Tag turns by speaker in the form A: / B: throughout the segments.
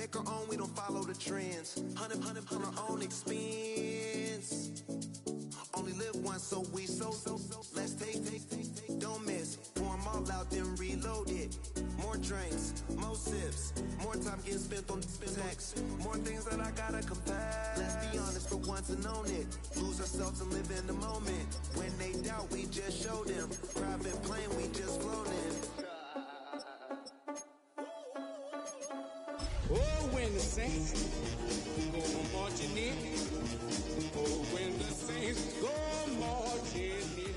A: make our own, we don't follow the trends. Hundred on our own expense. Only live once, so let's take, don't miss. Pour 'em all out, then reload it. More drinks, more sips, more time getting spent on text. More things that I gotta confess. Let's be honest for once and own it. Lose ourselves and live in the moment. When they doubt, we just show them. Private plane, we just floating.
B: Oh, when the saints go marching in. Oh, when the saints go marching in.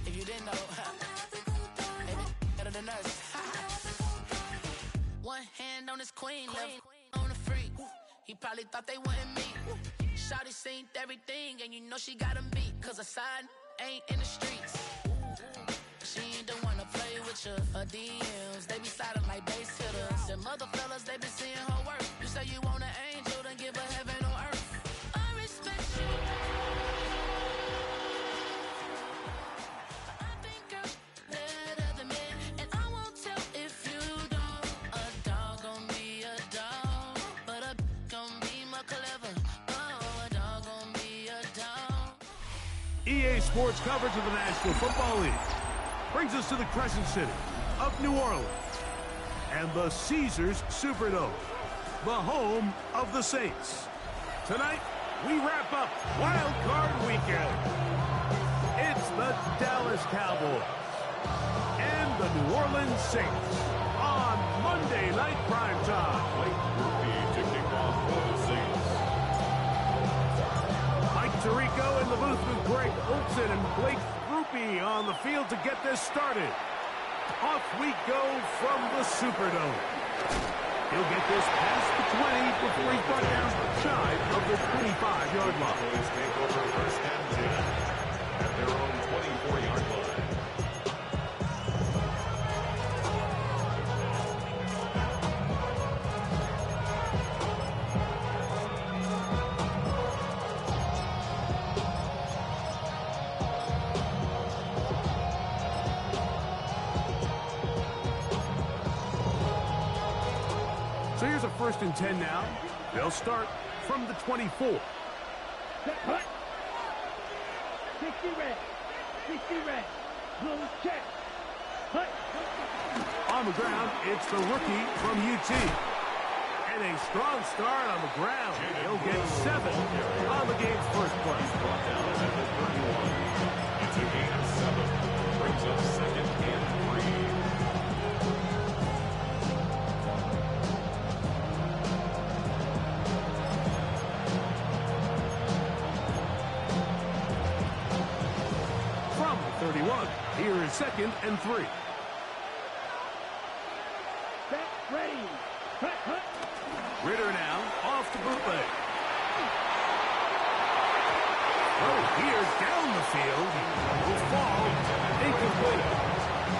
C: If you didn't know, maybe better than us. One hand on his queen, left on the freak. He probably thought they wouldn't meet. Shawty seen everything, and you know she got him beat. Cause her side ain't in the streets. She ain't the one to play with you. Her DMs, they be sliding like base hitters. And mother fellas, they be seeing her work. You say you want an angel, then give her heaven on earth. I respect you.
D: EA Sports coverage of the National Football League brings us to the Crescent City of New Orleans and the Caesars Superdome, the home of the Saints. Tonight, we wrap up Wildcard Weekend. It's the Dallas Cowboys and the New Orleans Saints on Monday Night Primetime.
E: To kick off for the Saints.
D: Tirico in the booth with Greg Olson and Blake Rupe on the field to get this started. Off we go from the Superdome. He'll get this past the 20 before he's brought down shy of the 25-yard line.
E: Cowboys take over first and 10 at their own 24-yard line.
D: So here's a 1st and 10 now. They'll start from the 24.
F: Hut. 60 red. 60 red. Blue check. Hut.
D: On the ground, it's the rookie from UT. And a strong start on the ground. He'll get 7 on the game's first play.
E: Brought down at the 31. It's a gain of 7. Brings up 2nd and 3.
D: From the 31, here is 2nd and 3.
F: Set. Ready. Hut. Hut.
D: Ritter now off the bootleg. Oh, here down the field will fall incomplete.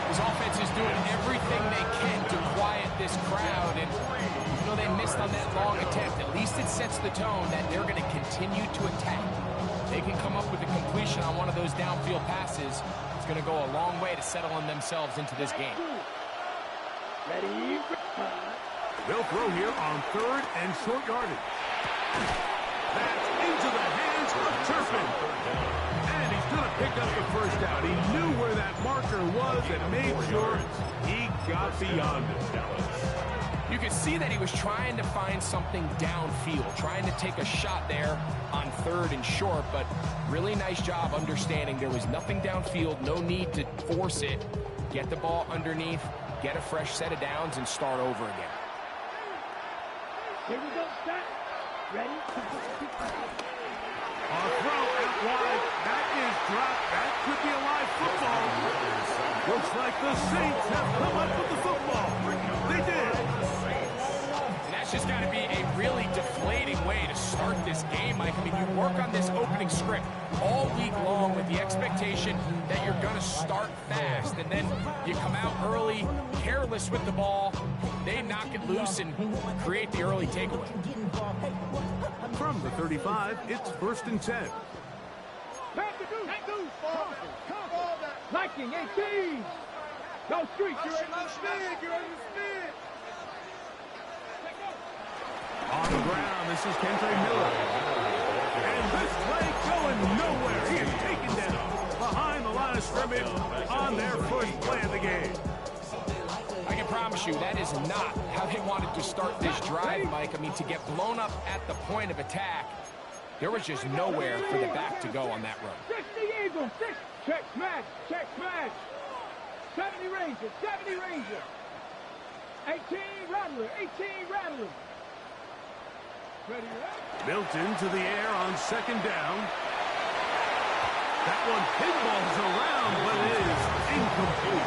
G: His offense is doing everything they can to quiet this crowd, and you know they missed on that long attempt. At least it sets the tone that they're going to continue to attack. They can come up with a completion on one of those downfield passes. It's going to go a long way to settling themselves into this game.
F: Ready.
D: They'll throw here on 3rd and short yardage. That's into the hands of Turpin. And he's going to pick up the first down. He knew where that marker was and made sure he got beyond it.
G: You could see that he was trying to find something downfield, trying to take a shot there on 3rd and short, but really nice job understanding there was nothing downfield, no need to force it. Get the ball underneath, get a fresh set of downs, and start over again.
F: Here we go. Stop. Ready?
D: A throw out wide. That is dropped. That could be a live football. Looks like the Saints have come up with the football. They did.
G: And that's just got to be a really deflating way to start this game, Mike. I mean, you work on this opening script all week long with the expectation that you're going to start fast, and then you come out early, careless with the ball. They knock it loose and create the early takeaway.
D: From the 35, it's 1st and 10.
F: Liking 18. Go street. You're in the speed. You're in the speed.
D: On the ground, this is Kente Miller. And this play going nowhere. He is taken down behind the line of scrimmage on their first play of the game.
G: I can promise you that is not how they wanted to start this drive, Mike. I mean, to get blown up at the point of attack, there was just nowhere for the back to go on that run.
F: 60 Eagle. 6. Check smash. Check smash. 70 Ranger. 70 Ranger. 18 Rattler. 18 Rattler. Ready, right?
D: Milton to the air on 2nd down. That one pinballs around, but it is incomplete.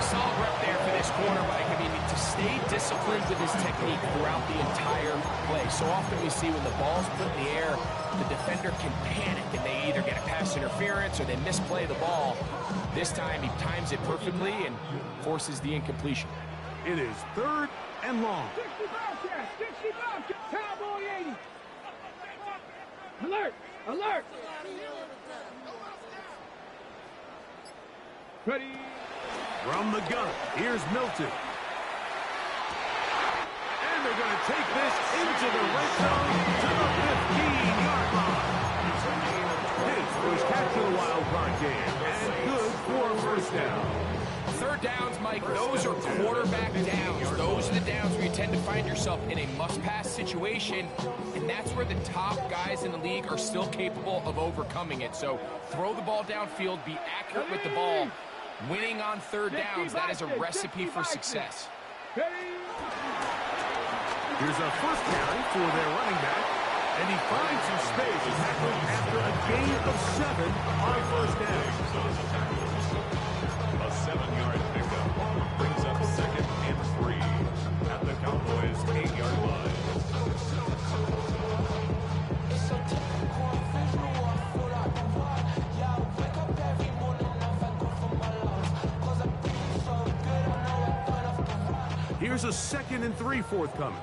G: Solid rep there for this corner, Mike. I mean, to stay disciplined with his technique throughout the entire play. So often we see when the ball's put in the air, the defender can panic, and they either get a pass interference or they misplay the ball. This time, he times it perfectly and forces the incompletion.
D: It is 3rd and long.
F: 60 Bobcat. 60 Bobcat. Cowboy 80. Alert. Alert. Ready.
D: From the gun, here's Milton. And they're going to take this into the red zone to the 15-yard line. His first catch of the Wildcard game, and good for a 1st down.
G: 3rd downs, Mike, those are quarterback downs. Those are the downs where you tend to find yourself in a must-pass situation, and that's where the top guys in the league are still capable of overcoming it. So throw the ball downfield, be accurate with the ball. Winning on 3rd downs, that is a recipe for success.
D: Here's a first carry for their running back, and he finds some space after a gain of 7 on 1st down.
E: A 7-yard pickup brings up 2nd and 3 at the Cowboys' 8-yard line.
D: Here's a 2nd and 3 forthcoming.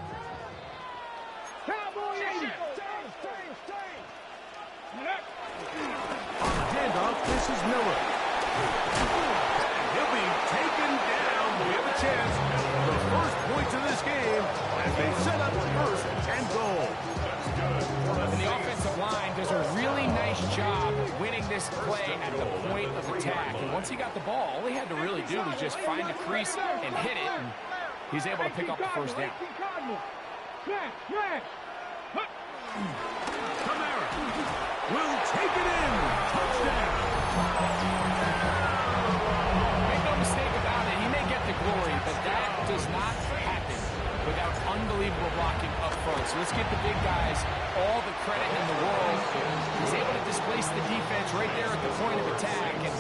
F: Cowboy 80.
D: On the handoff, this is Miller. He'll be taken down. We have a chance. The first points of this game as they set up 1st and goal.
G: And the offensive line does a really nice job winning this play at the point of attack. And once he got the ball, all he had to really do was just find a crease and hit it. And he's able to pick up the 1st down.
F: Smash, smash.
D: Kamara will take it in. Touchdown.
G: Make no mistake about it, he may get the glory, but that does not happen without unbelievable blocking up front. So let's give the big guys all the credit in the world. He's able to displace the defense right there at the point of attack, and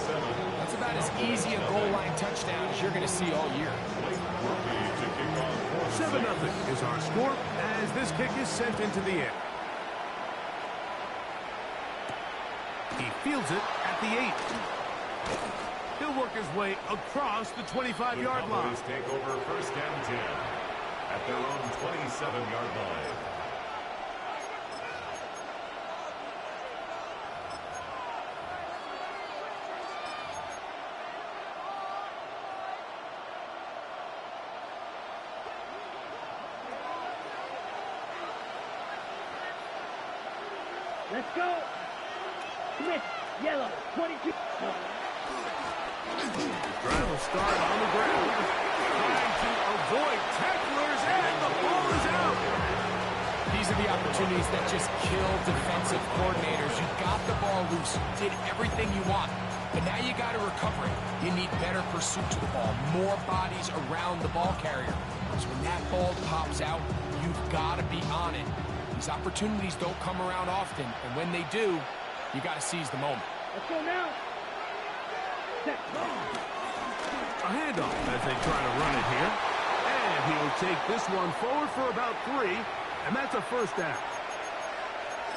G: that's about as easy a goal line touchdown as you're going to see all year.
D: 7-0 is our score as this kick is sent into the air. He fields it at the 8. He'll work his way across the 25-yard line.
E: Cowboys take over 1st and 10 at their own 27-yard line.
F: Let's go. Smith, yellow, 22.
D: Drive will start on the ground. Trying to avoid tacklers, and the ball is out.
G: These are the opportunities that just kill defensive coordinators. You got the ball loose, you did everything you want, but now you got to recover it. You need better pursuit to the ball, more bodies around the ball carrier. So when that ball pops out, you've got to be on it. These opportunities don't come around often, and when they do, you got to seize the moment.
F: Let's go now. Set.
D: A handoff as they try to run it here. And he'll take this one forward for about 3, and that's a first down.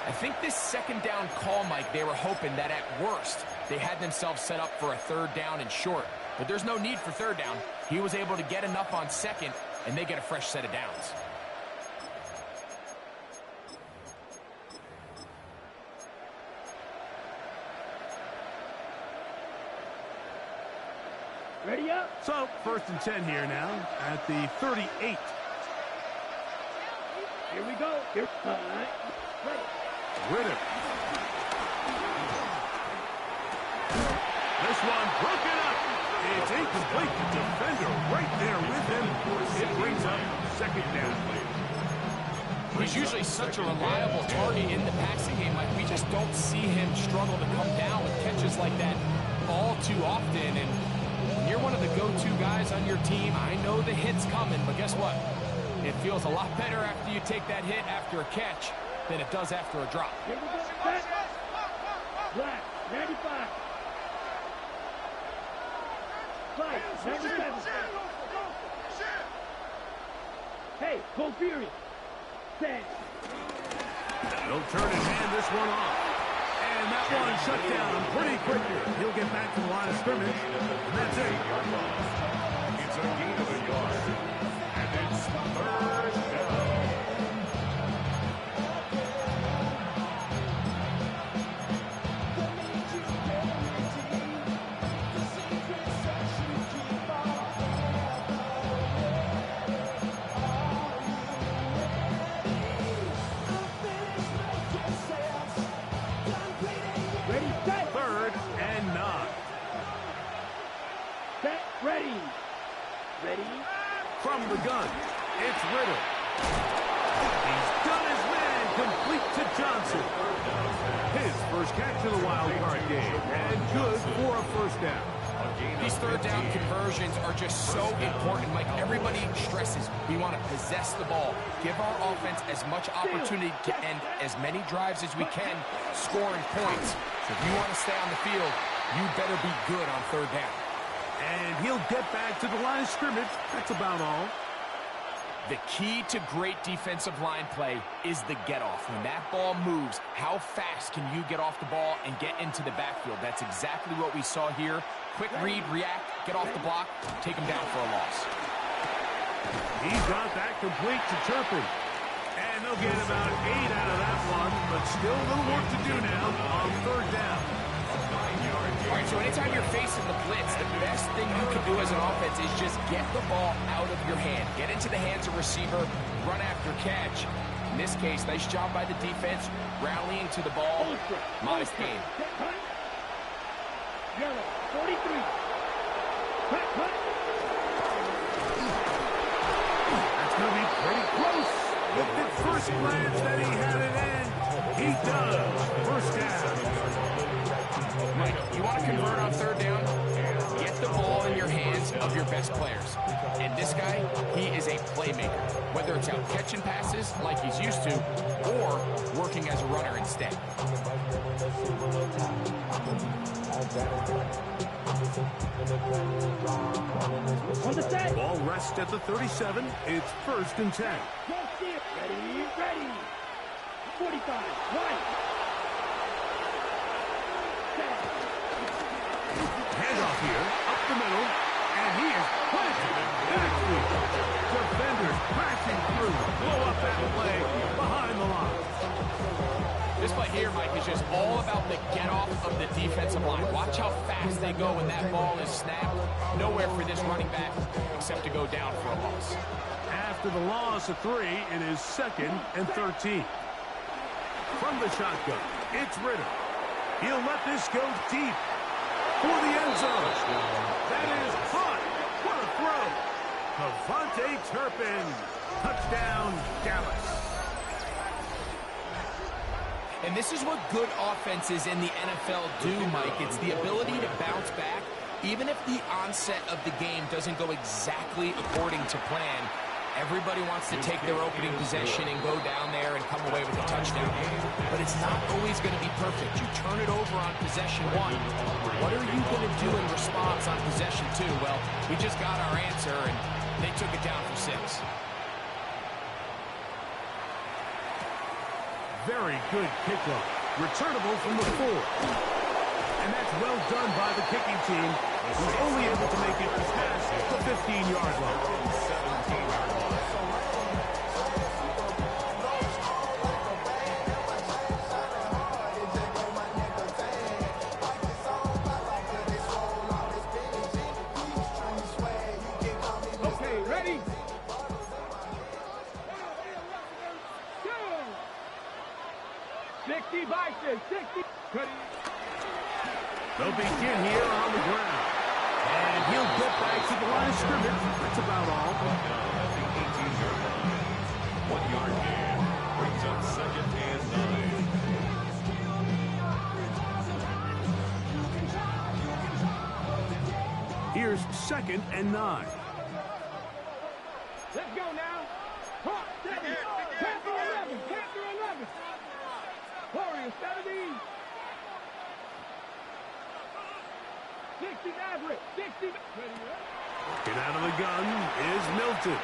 G: I think this second down call, Mike, they were hoping that at worst they had themselves set up for a third down and short. But there's no need for third down. He was able to get enough on second, and they get a fresh set of downs.
F: Ready up.
D: So, 1st and 10 here now at the 38.
F: Here we go. Here. Ready.
D: Ritter. This one broken up. It's incomplete. Defender right there with him. It brings up 2nd down.
G: He's usually such a reliable target in the passing game. Like, we just don't see him struggle to come down with catches like that all too often. And when you're one of the go-to guys on your team, I know the hit's coming, but guess what? It feels a lot better after you take that hit after a catch than it does after a drop.
F: Here we go. Set. Black. 95. Flight. 97. Hey, go Fury. 10.
D: He'll turn and hand this one off. And that one shut down pretty quickly. He'll get back to the line of scrimmage. And that's it.
E: It's a gain of a yard. And it's 3rd down.
F: Ready, set.
D: 3rd and 9.
F: Set. Ready. Ready.
D: From the gun, it's Ritter. He's done his man, complete to Johnson. His first catch of the wild card game, and good for a first down.
G: These third down conversions are just so important. Like, everybody stresses, we want to possess the ball, give our offense as much opportunity to end as many drives as we can, scoring points. So if you want to stay on the field, you better be good on third down.
D: And he'll get back to the line of scrimmage. That's about all.
G: The key to great defensive line play is the get-off. When that ball moves, how fast can you get off the ball and get into the backfield? That's exactly what we saw here. Quick read, react, get off the block, take him down for a loss.
D: He got that complete to Turpin. And they'll get about 8 out of that one, but still a little work to do now on third down.
G: All right, so anytime you're facing the blitz, the best thing you can do as an offense is just get the ball out of your hand. Get into the hands of receiver, run after catch. In this case, nice job by the defense, rallying to the ball. Modest gain.
F: Yellow. 43. Cut, cut.
D: That's going to be pretty close. With the first glance that he had it in, he does. First down.
G: Mike, you want to convert on third down? Get the ball in your hands of your best players. And this guy, he is a playmaker. Whether it's out catching passes like he's used to, or working as a runner instead.
F: On the set.
D: Ball rests at the 37. It's 1st and 10.
F: Ready, ready. 45. Right.
D: Handoff here, up the middle, and he is planted in the backfield. Defenders crashing through, blow up that play behind the line.
G: This play here, Mike, is just all about the get-off of the defensive line. Watch how fast they go when that ball is snapped. Nowhere for this running back except to go down for a loss.
D: After the loss of 3, it is 2nd and 13. From the shotgun, it's Ritter. He'll let this go deep for the end zone. That is hot. What a throw. Devontae Turpin. Touchdown, Dallas.
G: And this is what good offenses in the NFL do, Mike. It's the ability to bounce back, even if the onset of the game doesn't go exactly according to plan. Everybody wants to take their opening possession and go down there and come away with a touchdown. But it's not always going to be perfect. You turn it over on possession 1. What are you going to do in response on possession 2? Well, we just got our answer, and they took it down for 6.
D: Very good kickoff. Returnable from the 4. And that's well done by the kicking team, who's only able to make it past the 15-yard line.
E: 17-yard line.
F: Okay, ready? Go! 60 Bison, 60. Ready?
D: They'll begin here on the ground. And he'll get back to the line of scrimmage. That's about all.
E: At the 18-yard line. 1-yard gain. Brings up 2nd and 9.
D: Here's 2nd and 9.
F: Let's go now. Hawk, 7. 10 through 11. 10 through 11. Warriors, 17. 60 Maverick. 60.
D: Get out of the gun is Milton.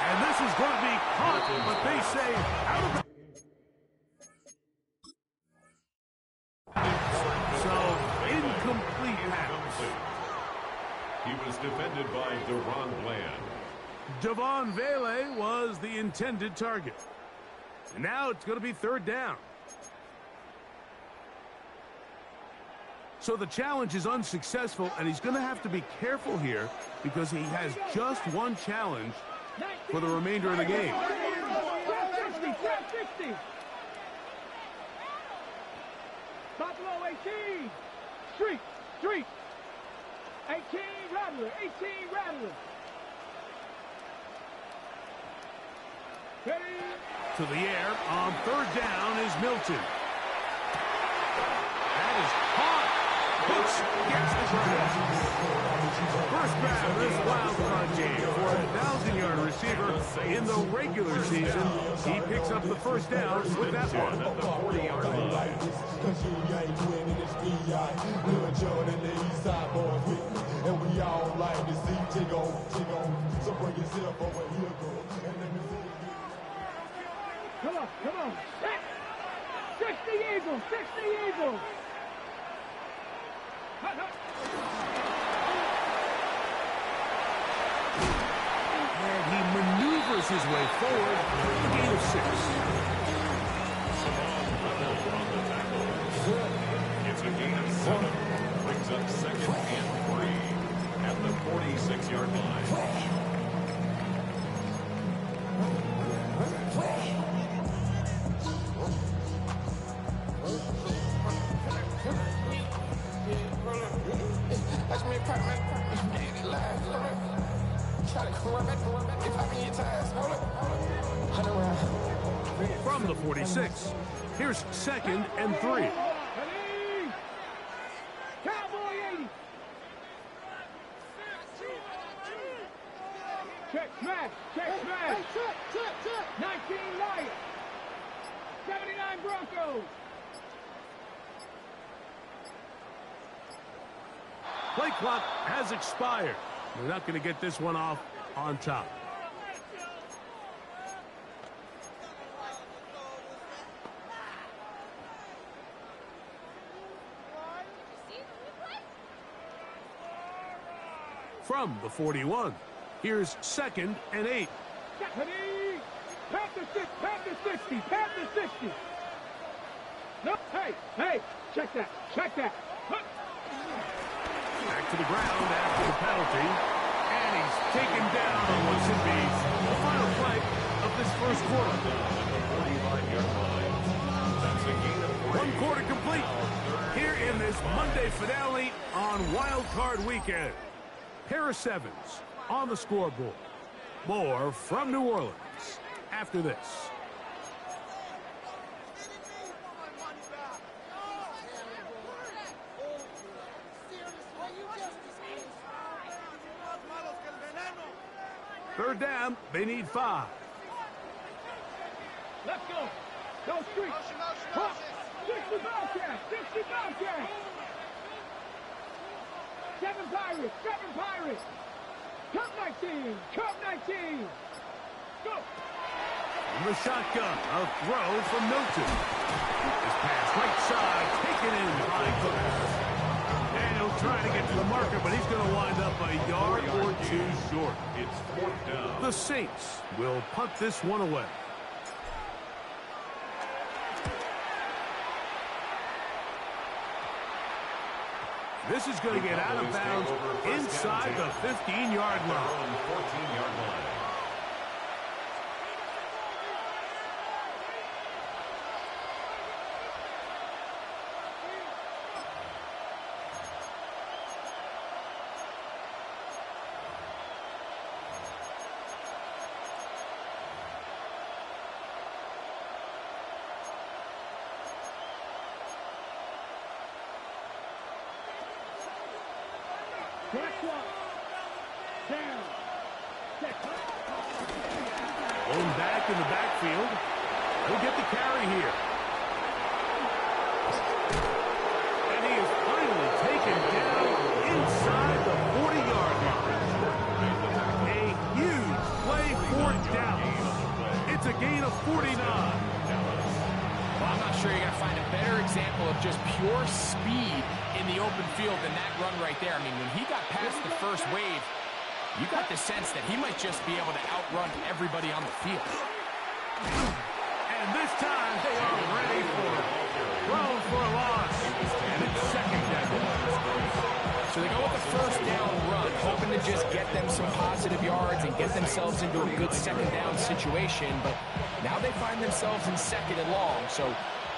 D: And this is going to be caught, but they say out of the... So, incomplete pass.
E: He was defended by Deron Bland.
D: Devon Vele was the intended target. And now it's going to be 3rd down. So the challenge is unsuccessful, and he's going to have to be careful here because he has just one challenge for the remainder of the game.
F: 60. Buffalo 18. Street. 18 Rattler. 18 Rattler. Ready?
D: To the air on 3rd down is Milton. That is caught. Hooks gets the grab. First grab of this wildcard game for a 1,000-yard receiver in the regular season. He picks up the 1st down with that one.
E: At the 40-yard line.
H: And we all like to see Tigo. So bring yourself over here, girl.
F: Come on. 60 Eagles. 60 Eagles.
D: And he maneuvers his way forward for a gain of 6.
E: It's a gain of 7. Brings up 2nd and 3 at the 46-yard line.
D: From the 46, here's 2nd and 3.
F: Cowboy 80. Check smash. 19 Lions. 79 Broncos.
D: Play clock has expired. They're not going to get this one off on top. From the 41, here's 2nd and 8.
F: Panther 60. No, hey, check that.
D: Back to the ground after the penalty. And he's taken down on what should be the final play of this first quarter. One quarter complete here in this Monday finale on Wildcard Weekend. Pair of 7s on the scoreboard. More from New Orleans after this. Third down, they need 5.
F: Let's go. Go street. Hop. 60 Bobcat. 60 Bobcat. 7 Pirates. 7 Pirates. Cup 19. Cup 19. Go.
D: From the shotgun, a throw from Milton. This pass right side, taken in by Cook. And he'll try to get to the marker, but he's going to wind up a yard or 2 short.
E: It's 4th down.
D: The Saints will punt this one away. This is going to get out of bounds inside the 15-yard line.
E: 14-yard line.
D: Going back in the backfield. He'll get the carry here. And he is finally taken down inside the 40-yard line. A huge play for Dallas. It's a gain of 49.
G: Well, I'm not sure you're going to find a better example of just pure speed in the open field than that run right there. I mean, when he got past the first wave, you got the sense that he might just be able to outrun everybody on the field.
D: And this time they are ready for it. Thrown for a loss. And it's second down.
G: So they go with the first down run, hoping to just get them some positive yards and get themselves into a good second down situation. But now they find themselves in second and long. So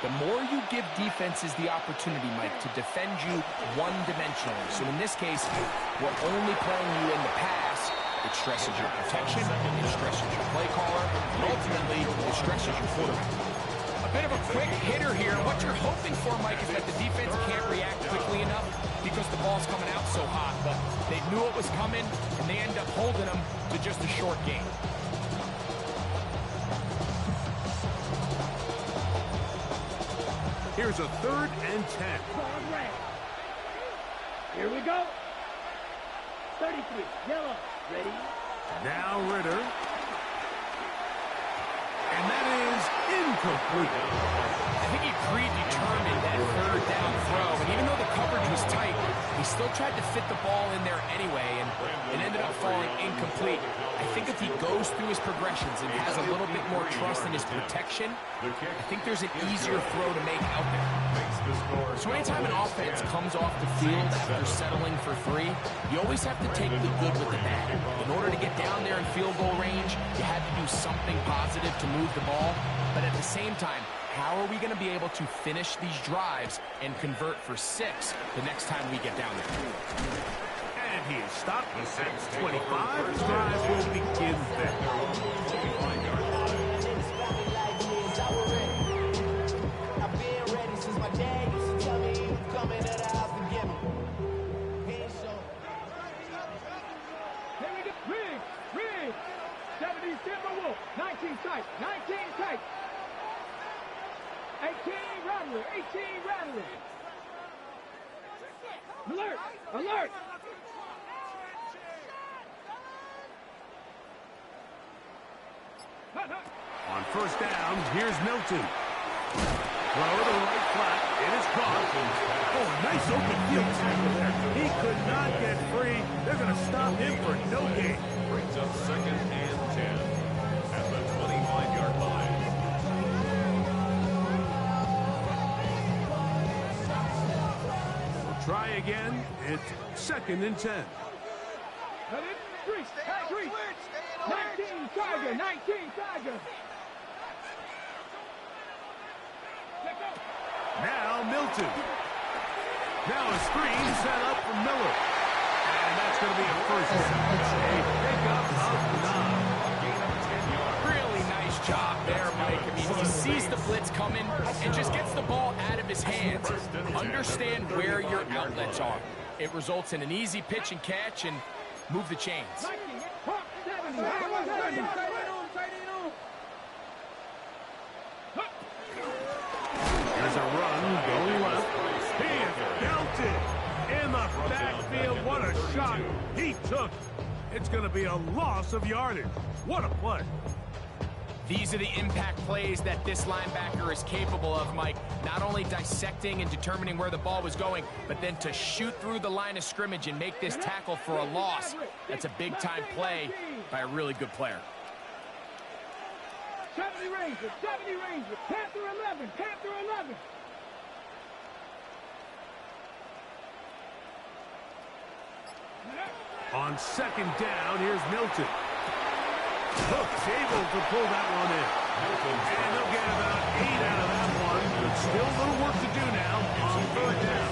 G: the more you give defenses the opportunity, Mike, to defend you one-dimensionally. So in this case, we're only playing you in the pass. It stresses your protection, it stresses your play caller, and ultimately, it stresses your quarterback. A bit of a quick hitter here. What you're hoping for, Mike, is that the defense can't react quickly enough because the ball's coming out so hot. But they knew it was coming, and they end up holding them to just a short game.
D: Here's a 3rd and 10.
F: Here we go. 33. Yellow. Ready?
D: Now Ritter. And that is incomplete.
G: I think he predetermined that 3rd down throw, and even though the coverage was tight, he still tried to fit the ball in there anyway, and it ended up falling incomplete. I think if he goes through his progressions and has a little bit more trust in his protection, I think there's an easier throw to make out there. So anytime an offense comes off the field after settling for 3, you always have to take the good with the bad. In order to get down there in field goal range, you had to do something positive to move the ball, but at the same time, how are we going to be able to finish these drives and convert for 6 the next time we get down there?
D: And he is stopped at 25. His drive will begin there.
A: I've been ready since my dad used to tell me he was coming to the house to get me.
F: Here we go. Rig. 70 Timberwolf. 19 tight. 19 tight. 18 Rattler. 18 Rattler. Alert.
D: On first down, here's Milton. Throw to the right flat. It is caught. Oh, nice open field tackle there. He could not get free. They're going to stop him for no gain.
E: Brings up 2nd and 10 at the 25-yard line.
D: We'll try again. It's 2nd and 10.
F: 19 Tiger. 19 Tiger.
D: Now Milton. Now a screen set up for Miller. And that's going to be a first down. A pickup of 9.
E: Gain of 10 yards.
G: Really nice job there, Mike. I mean, he sees the blitz coming and just gets the ball out of his hands. Understand where your outlets are. It results in an easy pitch and catch and move the chains.
F: 70.
D: Here's a run going left. He is belted in the backfield. What a shot he took. It's going to be a loss of yardage. What a play.
G: These are the impact plays that this linebacker is capable of, Mike. Not only dissecting and determining where the ball was going, but then to shoot through the line of scrimmage and make this tackle for a loss. That's a big-time play by a really good player.
F: 70 Ranger, Panther 11, Panther 11.
D: On second down, here's Milton. Hook's able to pull that one in. And they'll get about 8 out of that one. But still a little work to do now on third down.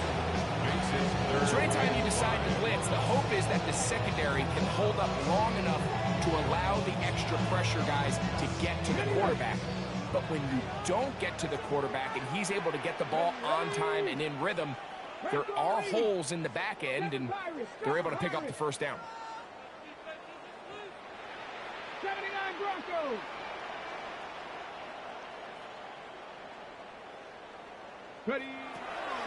G: So anytime you decide to blitz, the hope is that the secondary can hold up long enough to allow the extra pressure guys to get to the quarterback. But when you don't get to the quarterback and he's able to get the ball on time and in rhythm, there are holes in the back end, and they're able to pick up the first down.
F: 79 Broncos. Ready.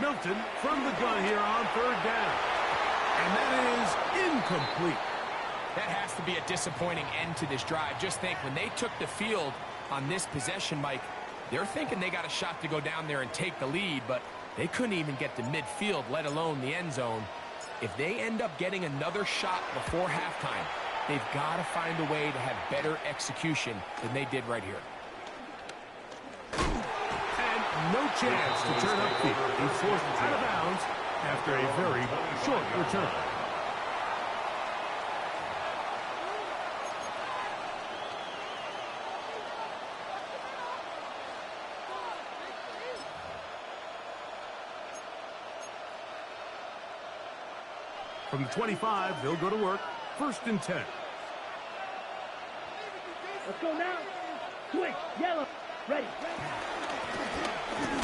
D: Milton from the gun here on third down. And that is incomplete.
G: That has to be a disappointing end to this drive. Just think, when they took the field on this possession, Mike, they're thinking they got a shot to go down there and take the lead, but they couldn't even get to midfield, let alone the end zone. If they end up getting another shot before halftime, they've got to find a way to have better execution than they did right here.
D: And no chance to turn upfield. He's forced out of bounds after a very short return. From the 25, they'll go to work. 1st and 10.
F: Let's go now. Switch, yellow, ready.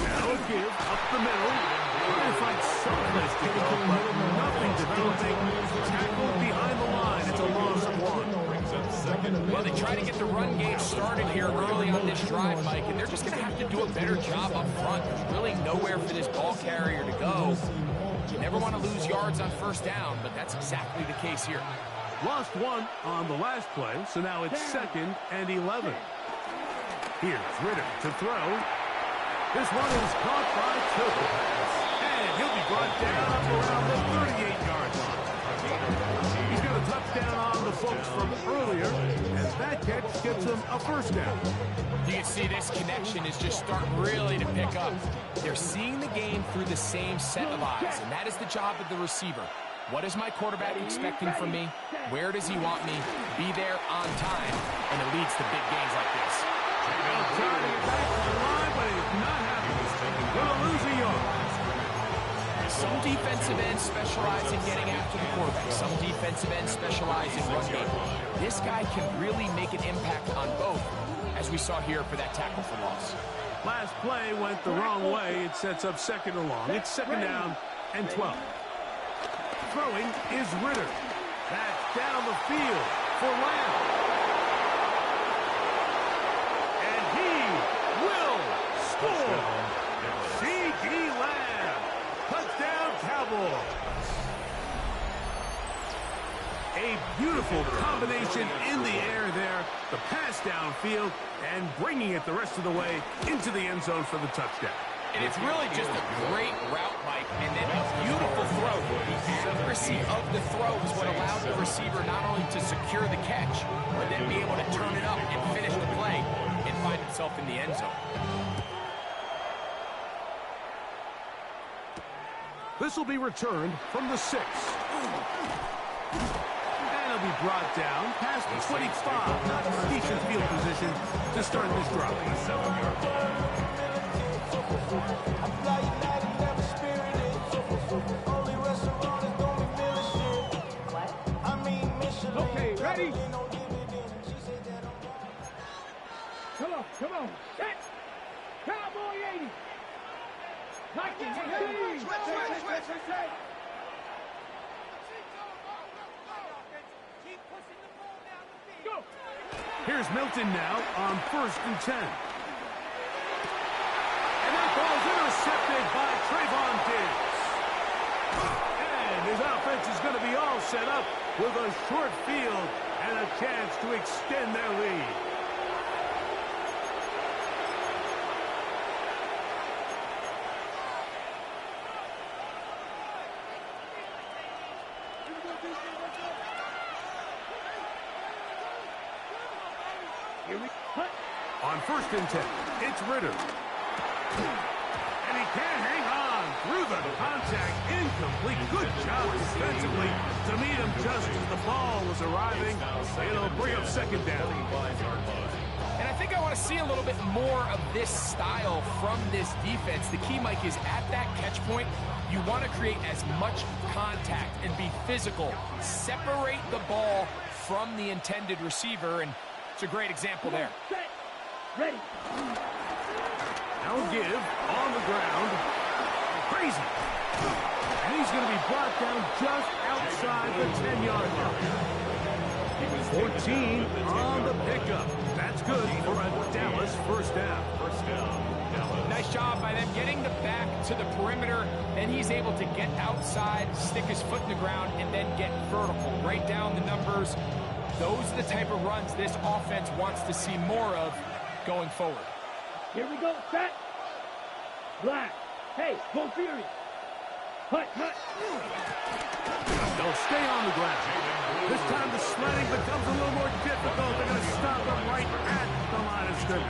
D: Now a give up the middle. Trying to find some place to go, but nothing developing. Tackled behind the line. It's a loss of 1.
G: Well, they try to get the run game started here early on this drive, Mike, and they're just going to have to do a better job up front. There's really nowhere for this ball carrier to go. You never want to lose yards on first down, but that's exactly the case here.
D: Lost 1 on the last play, so now it's 2nd and 11. Here's Ritter to throw. This one is caught by Tucker. And he'll be brought down up around the 38-yard line. He's got a touchdown on the books from earlier, and that catch gets him a first down.
G: You can see this connection is just starting really to pick up. They're seeing the game through the same set of eyes, and that is the job of the receiver. What is my quarterback expecting from me? Where does he want me? Be there on time, and it leads to big gains like this.
D: Trying to get back to the line, but he's not happy. Going to lose a yard.
G: Some defensive ends specialize in getting after the quarterback. Some defensive ends specialize in run game. This guy can really make an impact on both, as we saw here for that tackle for loss.
D: Last play went the wrong way. It sets up 2nd and long. It's 2nd down and 12. Throwing is Ritter. That's down the field for Lamb. And he will score. C.D. Lamb. Touchdown, Cowboys. A beautiful combination in the air there. The pass downfield and bringing it the rest of the way into the end zone for the touchdown.
G: And it's really just a great route, Mike, and then a beautiful throw. The accuracy of the throw is what allowed the receiver not only to secure the catch, but then be able to turn it up and finish the play and find himself in the end zone.
D: This will be returned from the 6. And it'll be brought down past the 25. Decent field position to start this drive.
F: Okay, ready? Come on. Set. Cowboy 80. Like it. Switch. Go.
D: Here's Milton now on 1st and 10. And that ball's intercepted by Trayvon Diggs. And his offense is going to be all set up with a short field and a chance to extend their lead. On 1st and 10, it's Ritter. And he can't hang on through the contact. Incomplete. Good job defensively to meet him just as the ball was arriving. It'll bring up 2nd down.
G: And I think I want to see a little bit more of this style from this defense. The key, Mike, is at that catch point, you want to create as much contact and be physical. Separate the ball from the intended receiver, and it's a great example there.
F: Ready.
D: Now give on the ground. Crazy. And he's going to be brought down just outside the 10-yard line. 14 on the pickup. That's good for a Dallas first down.
G: Nice job by them getting the back to the perimeter. Then he's able to get outside, stick his foot in the ground, and then get vertical. Write down the numbers. Those are the type of runs this offense wants to see more of going forward.
F: Here we go, set. Black. Hey, go Fury. Hut.
D: They'll stay on the ground. This time the sledding becomes a little more difficult. They're going to stop them right at the line of scrimmage.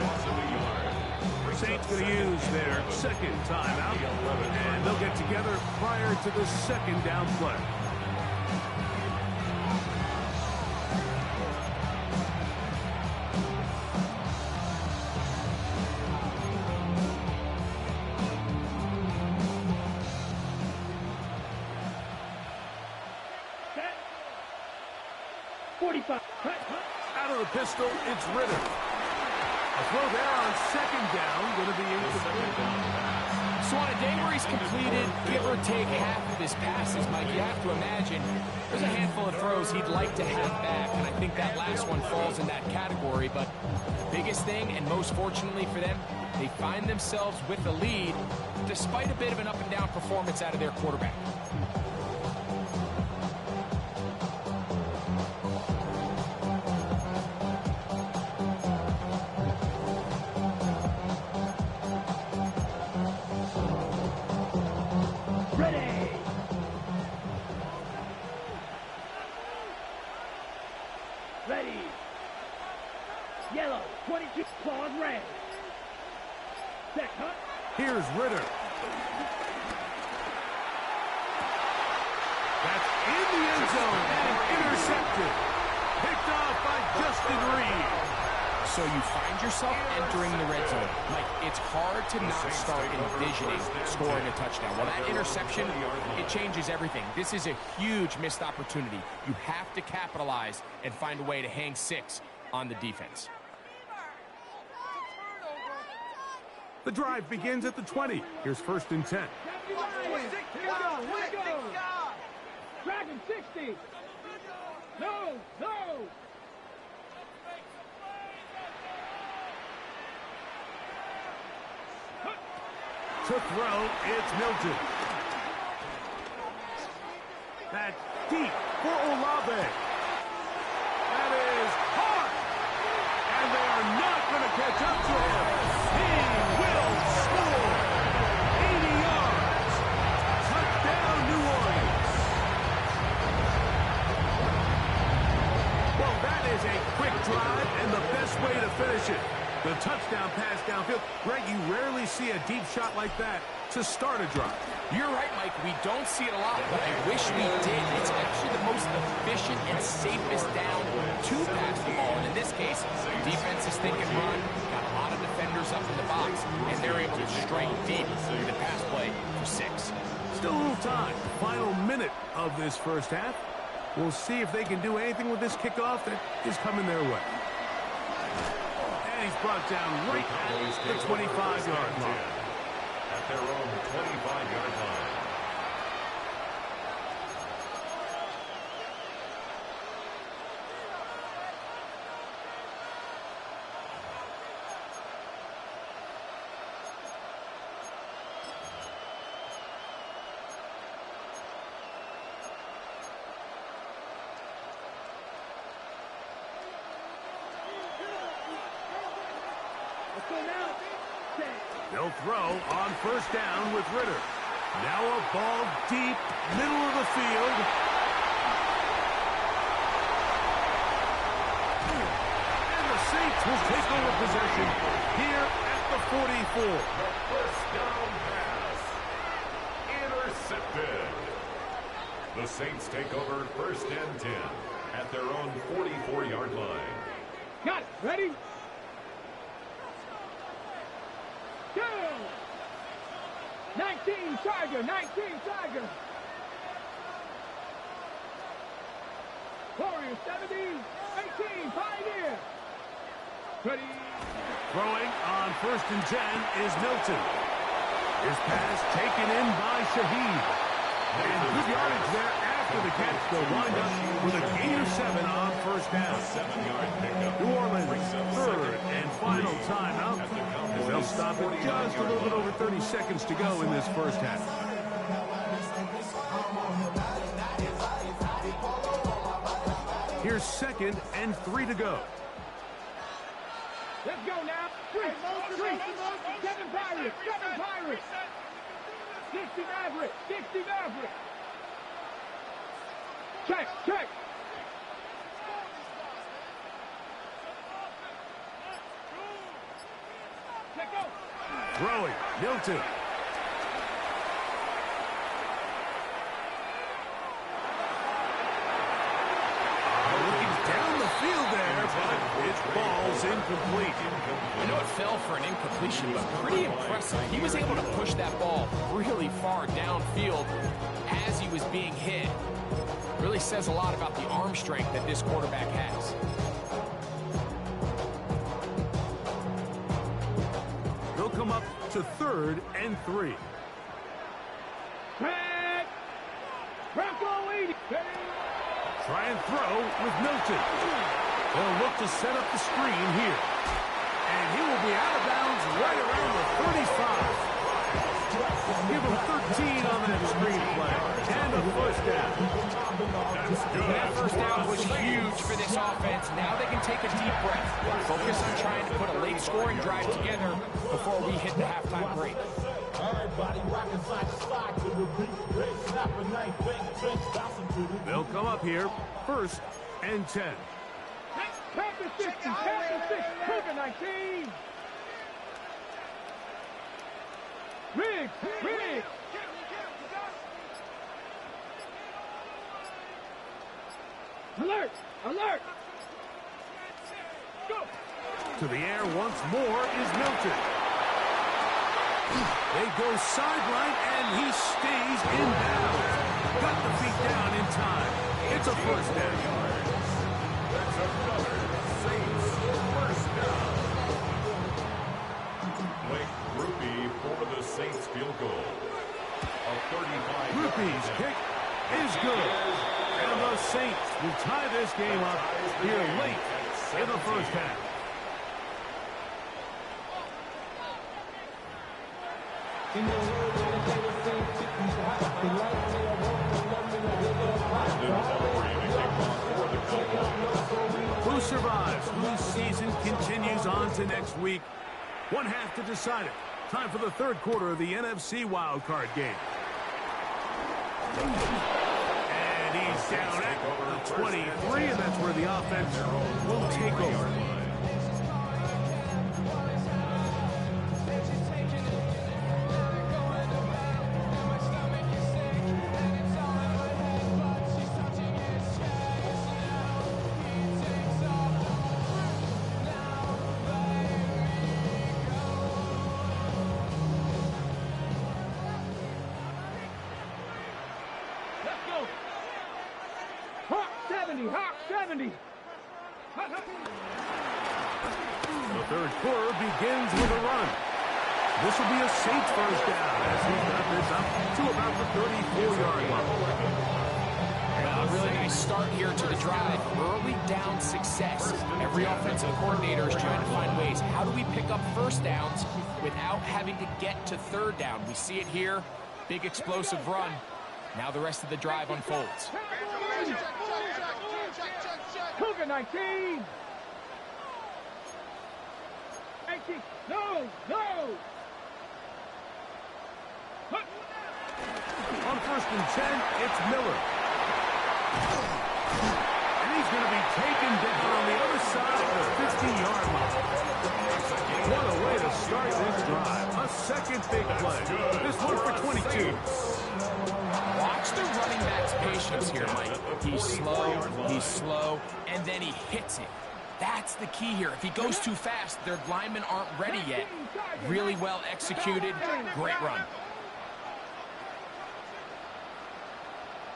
D: Saints going to use their 2nd timeout, and they'll get together prior to the 2nd down play. Out of the pistol, it's Ritter. A throw there on 2nd down, going to be incomplete.
G: So on a day where he's completed, give or take half of his passes, Mike, you have to imagine there's a handful of throws he'd like to have back, and I think that last one falls in that category. But the biggest thing, and most fortunately for them, they find themselves with a lead despite a bit of an up-and-down performance out of their quarterback.
F: Ready. Yellow, 22, claws red. Set, hut.
D: Here's Ritter. That's in the end zone and intercepted. Picked off by Justin Reed.
G: So you find yourself entering the red zone. Mike, it's hard to not start envisioning scoring a touchdown. Well, that interception, it changes everything. This is a huge missed opportunity. You have to capitalize and find a way to hang 6 on the defense.
D: The drive begins at the 20. Here's 1st and 10.
F: Dragon 60. No.
D: To throw, it's Milton. That's deep for Olave. That is hard. And they are not going to catch up to him. He will score. 80 yards. Touchdown, New Orleans. Well, that is a quick drive and the best way to finish it. The touchdown pass downfield. Greg, you rarely see a deep shot like that to start a drive.
G: You're right, Mike. We don't see it a lot, but I wish we did. It's actually the most efficient and safest down to pass the ball. And in this case, defense is thinking run. Got a lot of defenders up in the box, and they're able to strike deep with the pass play for 6.
D: Still a little time. Final minute of this first half. We'll see if they can do anything with this kickoff that is coming their way. He's brought down right at the 25-yard line.
E: At their own 25-yard line.
D: They'll throw on first down with Ritter. Now a ball deep, middle of the field. And the Saints will take over possession here at the 44.
E: The first down pass. Intercepted. The Saints take over first and 10 at their own 44-yard line.
F: Got it. Ready? Go! 19 Tiger, 19 Tiger. Warriors 70, 18 Pioneer. Ready?
D: Throwing on first and 10 is Milton. His pass taken in by Shaheed. And good yardage there after the catch. They'll wind up with a gain of 7 on first down.
E: 7-yard pickup.
D: New Orleans, third and final timeout. As they'll stop it just a little bit over 30 seconds to go in this first half. Here's 2nd and 3 to go.
F: Let's go now. 3, 7 Pirates, 7 Pirates. 60 Maverick, 60 Maverick. Check. Let go.
D: Throwing, Milton. Looking down the field there, but his ball's incomplete.
G: I know it fell for an incompletion, but pretty impressive. He was able to push that ball really far downfield as he was being hit. Really says a lot about the arm strength that this quarterback has.
D: They'll come up to 3rd and 3.
F: Back. Bronco 80.
D: Try and throw with Milton. They'll look to set up the screen here. And he will be out of bounds right around the 35. Give him 13 on that screen play. And a first down.
G: That first down was huge for this offense. Now they can take a deep breath. Focus on trying to put a late scoring drive together before we hit the halftime break.
D: They'll come up here, 1st and 10.
F: Panther 60, Panther 6, Cougar 19. Riggs. Alert. Go.
D: To the air once more is Milton. They go sideline, and he stays in bounds. Got the feet down in time. It's a first down.
E: That's another Saints first down. Blake Rupi for the Saints field goal. A 35.
D: Rupi's kick is good. And the Saints will tie this game up here late in the first half. Who survives? Whose season continues on to next week? One half to decide it. Time for the third quarter of the NFC Wildcard game. And he's down at the 23, and that's where the offense will take over.
F: Hawk 70.
D: The third quarter begins with a run. This will be a Saints first down as he got this up to about the 34-yard line.
G: A really nice start here to the drive. Early down success. Every offensive coordinator is trying to find ways. How do we pick up first downs without having to get to third down? We see it here. Big explosive run. Now the rest of the drive unfolds.
F: Cougar 19. 19. No.
D: and 10, it's Miller. And he's going to be taken down on the other side of the 50-yard line. What a way to start this drive. A second big play. This one for 22.
G: Watch the running back's patience here, Mike. He's slow, and then he hits it. That's the key here. If he goes too fast, their linemen aren't ready yet. Really well executed. Great run.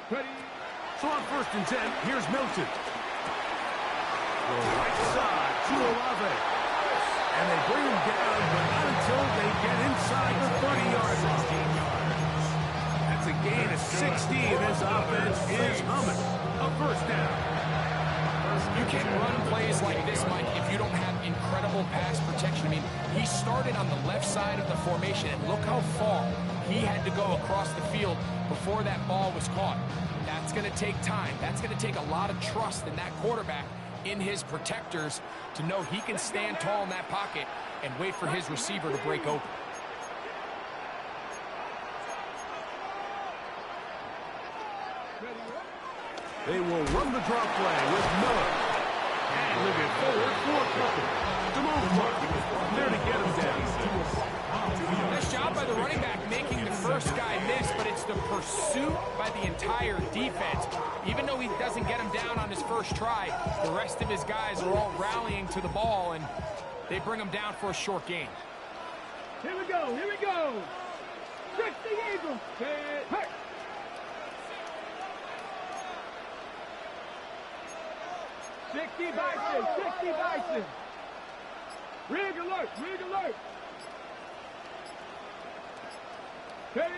D: So on 1st and 10, here's Milton. The right side to Olave. And they bring him down, but not until they get inside the 30-yard line. That's a gain of 60, and his offense is humming. A first down.
G: You can run plays like this, Mike, if you don't have incredible pass protection. I mean, he started on the left side of the formation, and look how far he had to go across the field before that ball was caught. That's going to take time. That's going to take a lot of trust in that quarterback, in his protectors, to know he can stand tall in that pocket and wait for his receiver to break open.
D: They will run the drop play with Miller. And moving forward for company. There to get him down.
G: Nice job by the running back making the first guy miss, but it's the pursuit by the entire defense. Even though he doesn't get him down on his first try, the rest of his guys are all rallying to the ball, and they bring him down for a short gain.
F: Here we go, here we go. Trick the Eagles. Hey. 60 Bison, 60 Bison. Rig alert, rig alert.
D: Quick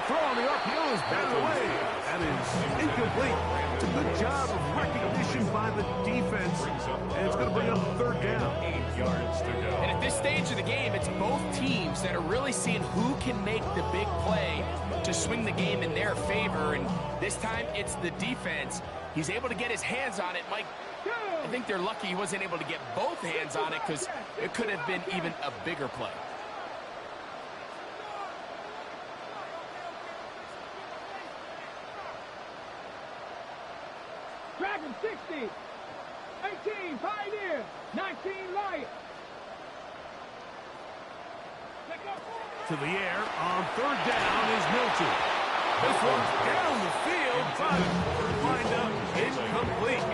D: throw on the RPO is batted away. That is incomplete. It's a good job of recognition by the defense. And it's going to bring up 3rd down.
E: 8 yards to go.
G: And at this stage of the game, it's both teams that are really seeing who can make the big play to swing the game in their favor. And this time, it's the defense. He's able to get his hands on it. Mike, I think they're lucky he wasn't able to get both hands on it, because it could have been even a bigger play.
F: Dragon 60. 18 Pioneer. 19 Lion.
D: To the air on 3rd down is Milton. This one's down the field, but wind up incomplete.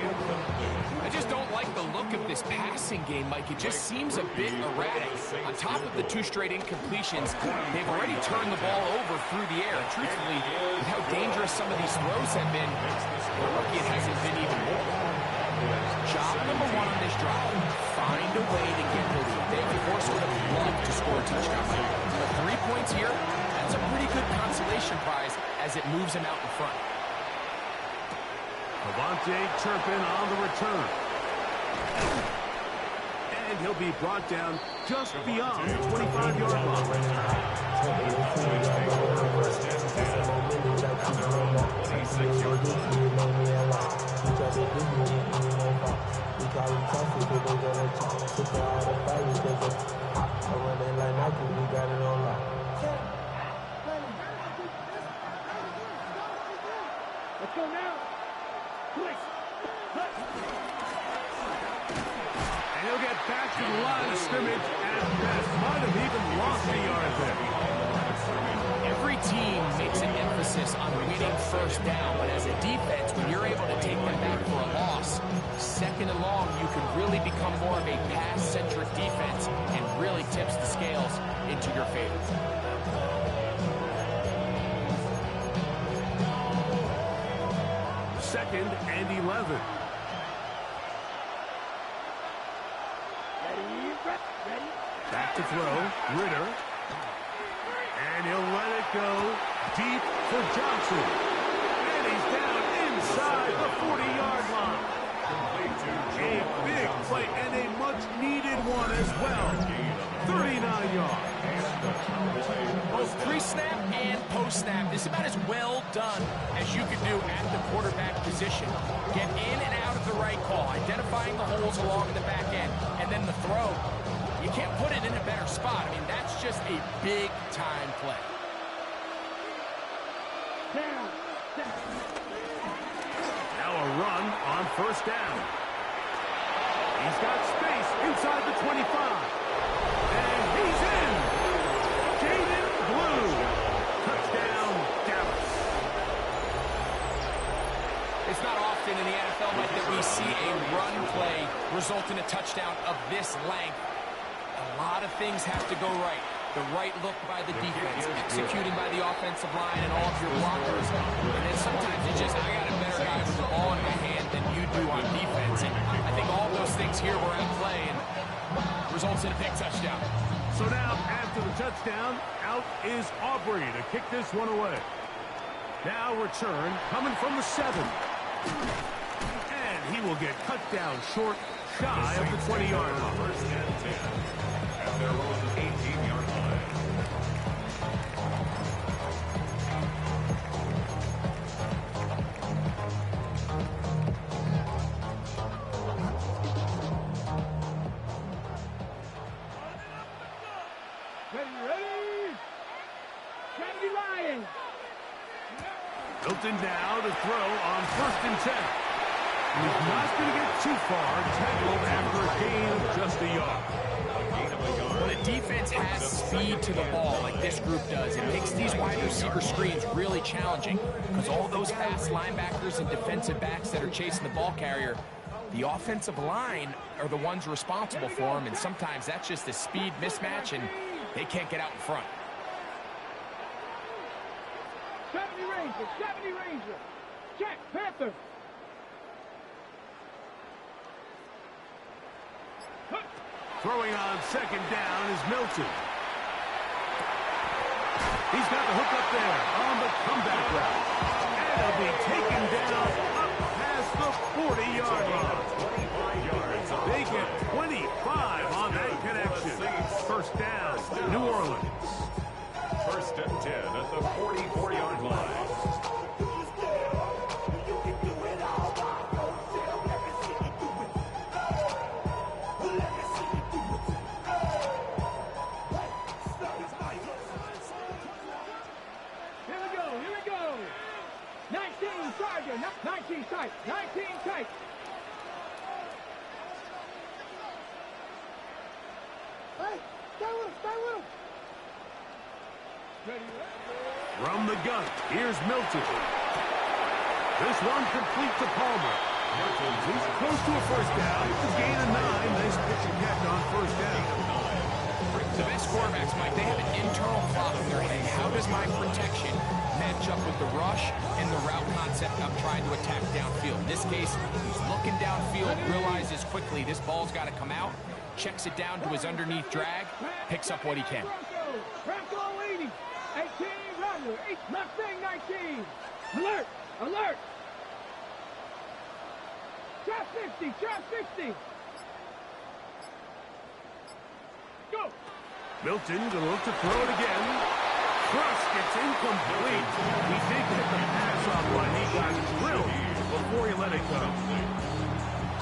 G: I just don't like the look of this passing game, Mike. It just seems a bit erratic. On top of the 2 straight incompletions, they've already turned the ball over through the air. Truthfully, with how dangerous some of these throws have been, we're lucky it hasn't been even more. Job number 1 on this drive, find a way to get the lead. They, of course, would have loved to score a touchdown. But 3 points here, that's a pretty good consolation prize as it moves him out in front.
D: Avante Turpin on the return. And he'll be brought down just beyond the 25-yard line.
E: 26-yard
F: Let's go now.
D: And he'll get back to the line of scrimmage and might have even lost a yard there.
G: Every team makes an emphasis on winning first down, but as a defense, when you're able to take them back for a loss, 2nd and long, you can really become more of a pass-centric defense and really tips the scales into your favor.
D: Second and 11. Back to throw, Ritter. And he'll let it go deep for Johnson. And he's down inside the 40-yard line. A big play and a much-needed one as well. 39 yards.
G: Both pre-snap and post-snap, this is about as well done as you could do at the quarterback position. Get in and out of the right call, identifying the holes along the back end, and then the throw. You can't put it in a better spot. I mean, that's just a big-time play.
D: on first down. He's got space inside the 25. And he's in. Jaden Blue. Touchdown, Dallas.
G: It's not often in the NFL, Mike, that we see a run play result in a touchdown of this length. A lot of things have to go right. The right look by the defense, executing by the offensive line and all of your blockers. And then sometimes it's just, I got a better guy with the ball in my hand than you do on defense. And I think all those things here were at play and results in a big touchdown.
D: So now, after the touchdown, out is Aubrey to kick this one away. Now return coming from the 7. And he will get cut down short, shy of the 20-yard line.
E: First and 10 at their own 18-yard line.
F: Ready? Kennedy Ryan.
D: Milton now to throw on first and 10. He's not going to get too far, tackled after a gain of just a yard.
G: When a defense has speed to the ball like this group does, it makes these wide receiver screens really challenging because all those fast linebackers and defensive backs that are chasing the ball carrier, the offensive line are the ones responsible for them, and sometimes that's just a speed mismatch, and they can't get out in front.
F: 70 Ranger. Check, Panther.
D: Throwing on second down is Milton. He's got the hook up there on the comeback route. And he'll be taken down up past the 40-yard line. They get 25 on that connection. First down, New Orleans.
E: First and 10 at the 44-yard line.
F: Here we go. 19 target, 19 tight, 19 tight. Hey, stay with him.
D: From the gun, here's Milton. This one complete to Palmer. He's close to a first down. It's a gain of 9. Nice pitch and catch on first down.
G: The best quarterbacks, Mike, they have an internal clock in their head. How does my protection match up with the rush and the route concept I'm trying to attack downfield? In this case, he's looking downfield, realizes quickly this ball's got to come out, checks it down to his underneath drag, picks up what he can.
F: Franco 80, 18, Roger, 8, Mustang 19. Alert, alert. Trap 50. Go.
D: Milton going to look to throw it again. Trust gets incomplete. He did get the pass off, but he got drilled before he let it go.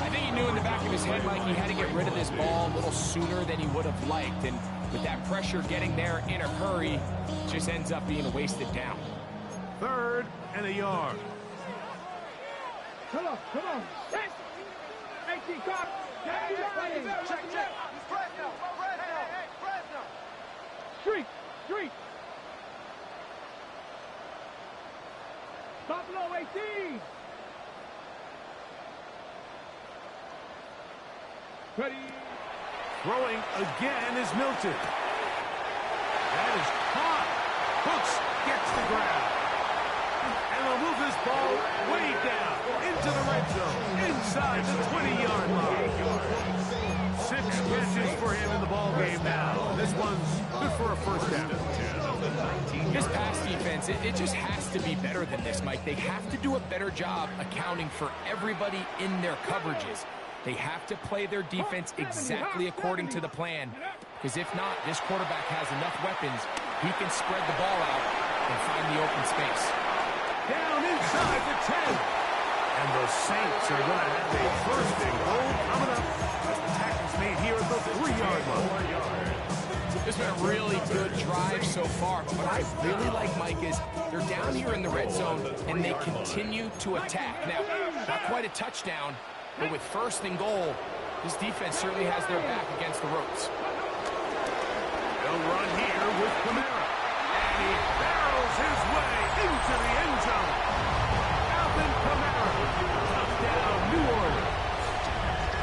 G: I think he knew in the back of his head, Mike, he had to get rid of this ball a little sooner than he would have liked. And with that pressure getting there in a hurry, it just ends up being a wasted down.
D: 3rd and a yard.
F: Come on. 18 cop. Check. Street. Buffalo 18. Ready.
D: Throwing again is Milton. That is caught. Hooks gets the grab. And they'll move this ball way down into the red zone, inside the 20-yard line. 6 catches for him in the ball game now. This one's good for a first down.
G: This pass defense, it just has to be better than this, Mike. They have to do a better job accounting for everybody in their coverages. They have to play their defense exactly according to the plan, because if not, this quarterback has enough weapons. He can spread the ball out and find the open space.
D: Down inside the 10. And the Saints are going to have a first and goal coming up as the tackle's made here at the 3-yard line.
G: This has been a really good drive so far. But what I really like, Mike, is they're down here in the red zone and they continue to attack. Now, Not quite a touchdown, but with first and goal, this defense certainly has their back against the ropes.
D: They'll run here with Kamara. And he barrels his way into the end zone. Alvin Kamara, touchdown, New Orleans.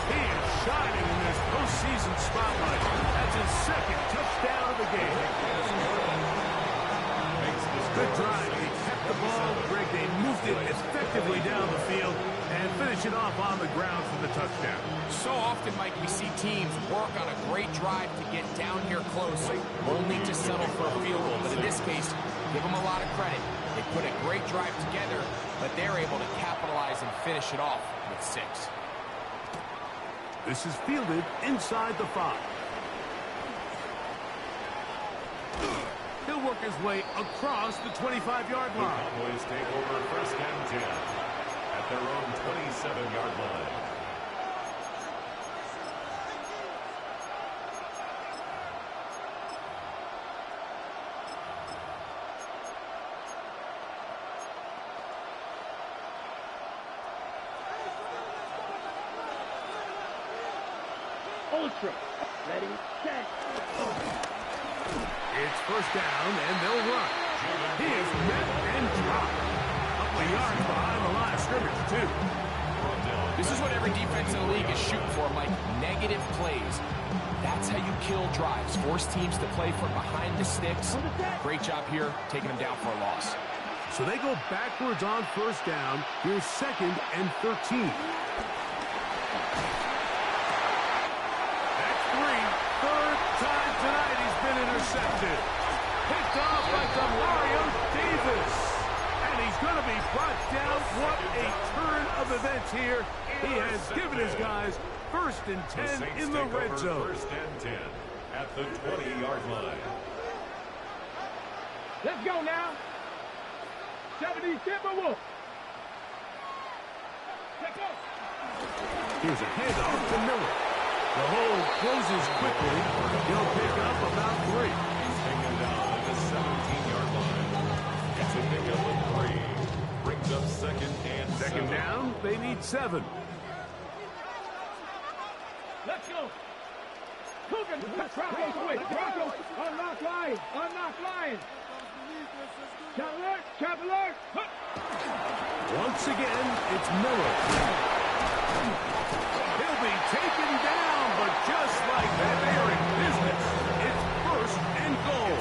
D: He is shining in this postseason spotlight. That's his second touchdown of the game. Good drive. He kept the ball. They moved it effectively down the field and finish it off on the ground for the touchdown.
G: So often, Mike, we see teams work on a great drive to get down here close, only to settle for a field goal. But in this case, give them a lot of credit. They put a great drive together, but they're able to capitalize and finish it off with 6.
D: This is fielded inside the 5. He'll work his way across the 25-yard line.
E: The Cowboys take over first and 10 at their own 27-yard line.
F: Ultra. Ready, set.
D: It's first down, and they'll run. He is met and dropped. Up the yard behind the line of scrimmage, too.
G: This is what every defense in the league is shooting for, Mike. Negative plays. That's how you kill drives. Force teams to play from behind the sticks. Great job here, taking them down for a loss.
D: So they go backwards on first down. Here's 2nd and 13. Third time tonight he's been intercepted. Picked off by Demario Davis. And he's going to be brought down. What a turn of events here. He has given his guys 1st and 10 in the red zone.
E: 1st and 10 at the 20-yard line.
F: Let's go now. 70 Timberwolves. Let's go.
D: Here's a handoff to Miller. The hole closes quickly. He'll pick up about 3.
E: He's taken down at the 17-yard line. It's a pickup of 3. Brings up 2nd and 7.
D: Second down, they need 7.
F: Let's go. Coogan, Broncos switch. Broncos, unlock line. Unlock line. Traveler.
D: Once again, it's Miller. He'll be taken down, but just like that, they are in business. It's 1st and goal.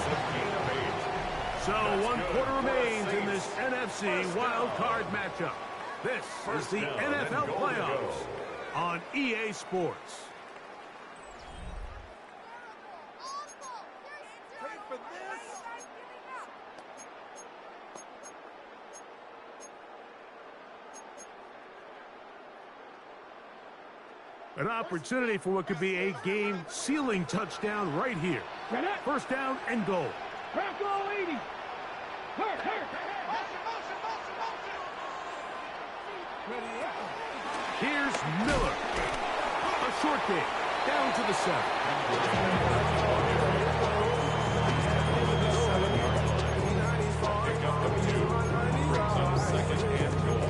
D: So 1 quarter remains in this NFC Wildcard matchup. This is the NFL playoffs on EA Sports. An opportunity for what could be a game-sealing touchdown right here. First down and goal.
F: Bronco 80. Hurt.
D: Here's Miller. A short game. Down to the 7.
E: Pick up the 2. Brings up 2nd and goal.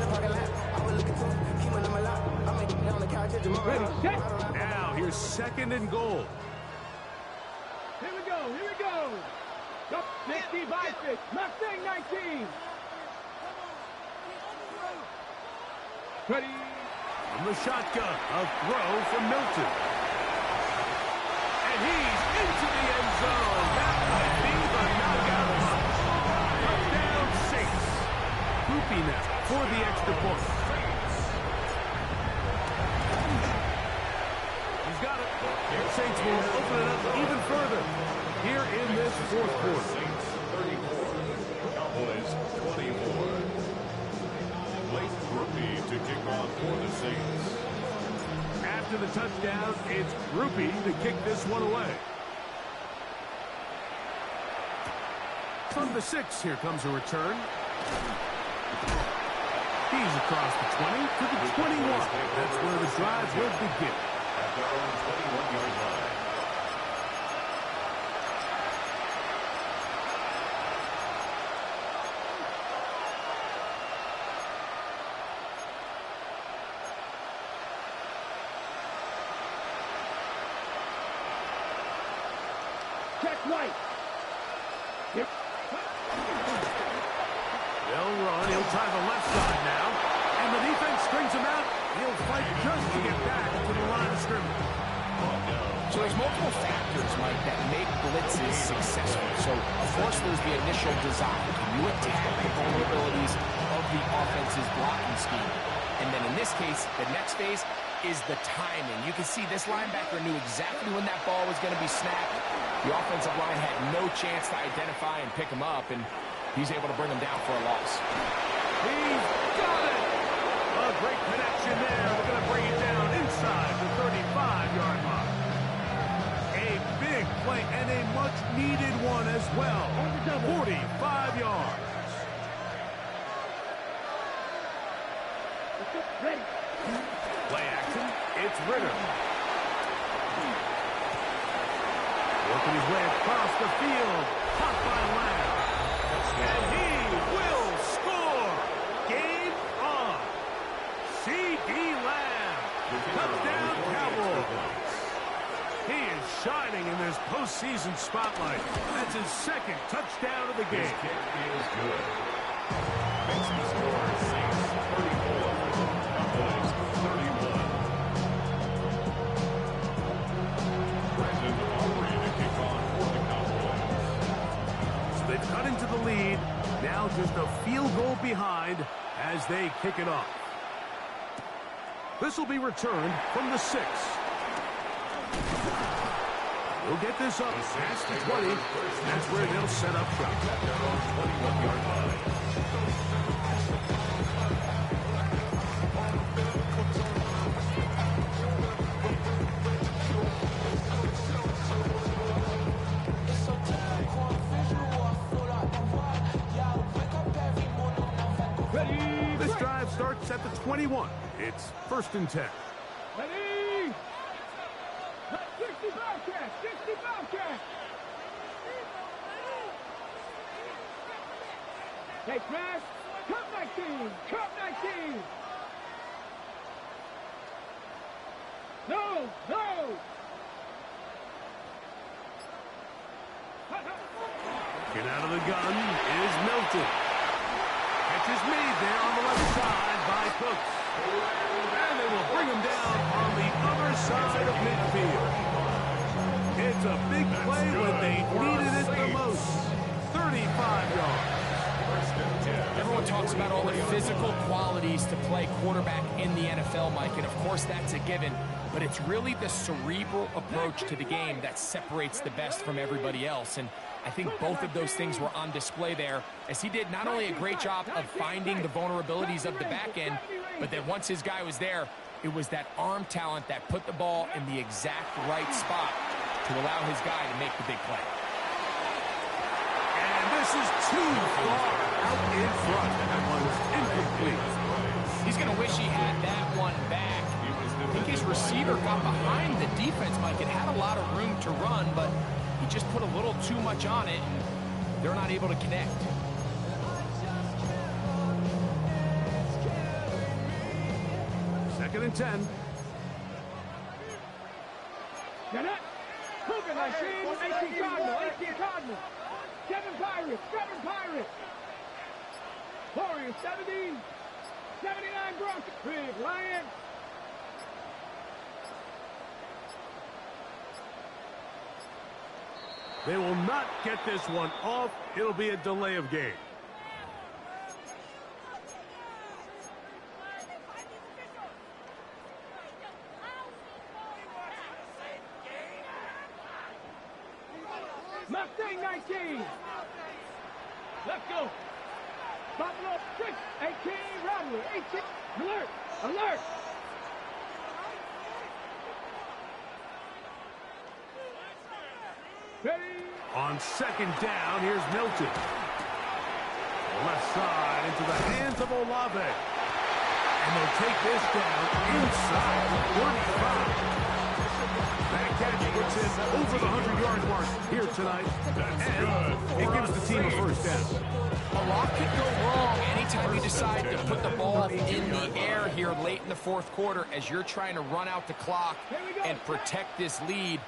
F: Ready, set.
D: Now here's 2nd and goal.
F: Here we go. Up 60 by 6. Mustang 19. Ready.
D: From the shotgun, a throw from Milton. And he's into the end zone. That might be the knockout punch. Touchdown Saints. Groupie now for the extra point. He's got it. The Saints will open it up even further here in this 4th quarter.
E: Saints 34. Cowboys 24. Late Groupie to kick off for the Saints.
D: After the touchdown, it's Groupie to kick this one away. From the 6, here comes a return. He's across the 20 to the 21. That's where the drive will begin.
E: At their own 21-yard line.
F: That's right.
D: They'll run. He'll try the left side now. And the defense strings him out. He'll fight just to get back to the line of scrimmage.
G: So there's multiple factors, Mike, that make blitzes successful. So, of course, there's the initial design. Can you attack the vulnerabilities of the offense's blocking scheme? And then in this case, the next phase is the timing. You can see this linebacker knew exactly when that ball was going to be snapped. The offensive line had no chance to identify and pick him up, and he's able to bring him down for a loss.
D: He's got it! A great connection there. We're going to bring it down inside the 35-yard line. A big play and a much-needed one as well. 45 yards.
F: Ready.
D: Play action. It's Ritter. Working his way across the field. Caught by Lamb. And he will score. Game on. C.D. Lamb. Touchdown, Cowboys. He is shining in this postseason spotlight. That's his second touchdown of the game.
E: His kick is good. Makes the score Saints 34. Cowboys 31. Brandon Aubrey to kick on for the Cowboys.
D: So they've cut into the lead. Now just a field goal behind as they kick it off. This will be returned from the 6. We'll get this up past the 20. That's where they'll set up shop.
E: Their own 21-yard line.
D: This drive starts at the 21. It's 1st and 10.
F: Ready. 60 Bobcat. 60 Bobcat. Hey, Crash. Cup 19. Cup 19. No. No.
D: Get out of the gun is Milton. Catch is made there on the left side by Cooks. And they will bring him down on the other side of midfield. It's a big play when they needed it the most. 35 yards.
G: Everyone talks about all the physical qualities to play quarterback in the NFL, Mike, and of course that's a given, but it's really the cerebral approach to the game that separates the best from everybody else, and I think both of those things were on display there, as he did not only a great job of finding the vulnerabilities of the back end, but then once his guy was there, it was that arm talent that put the ball in the exact right spot to allow his guy to make the big play.
D: And this is too far out in front. That one was incomplete.
G: He's going to wish he had that one back. I think his receiver got behind the defense, Mike. It had a lot of room to run, but he just put a little too much on it, and they're not able to connect.
D: Second and 10.
F: Get it. Cougar 19. 18 Cardinal. 18 Cardinal. 7 Pirates. 7 Pirates. Warriors 70. 79 Broncos. Big Lions.
D: They will not get this one off. It'll be a delay of game.
F: Mustang 19. Let's go. Buffalo 6. 18 Robbery. 18. Alert. Alert. Ready.
D: On second down, here's Milton. Left side into the hands of Olave. And they'll take this down inside the 35. That catch puts him over the 100-yard mark here tonight. And it gives the team a first down.
G: A lot could go wrong anytime you decide to put the ball in the air here late in the fourth quarter as you're trying to run out the clock and protect this lead.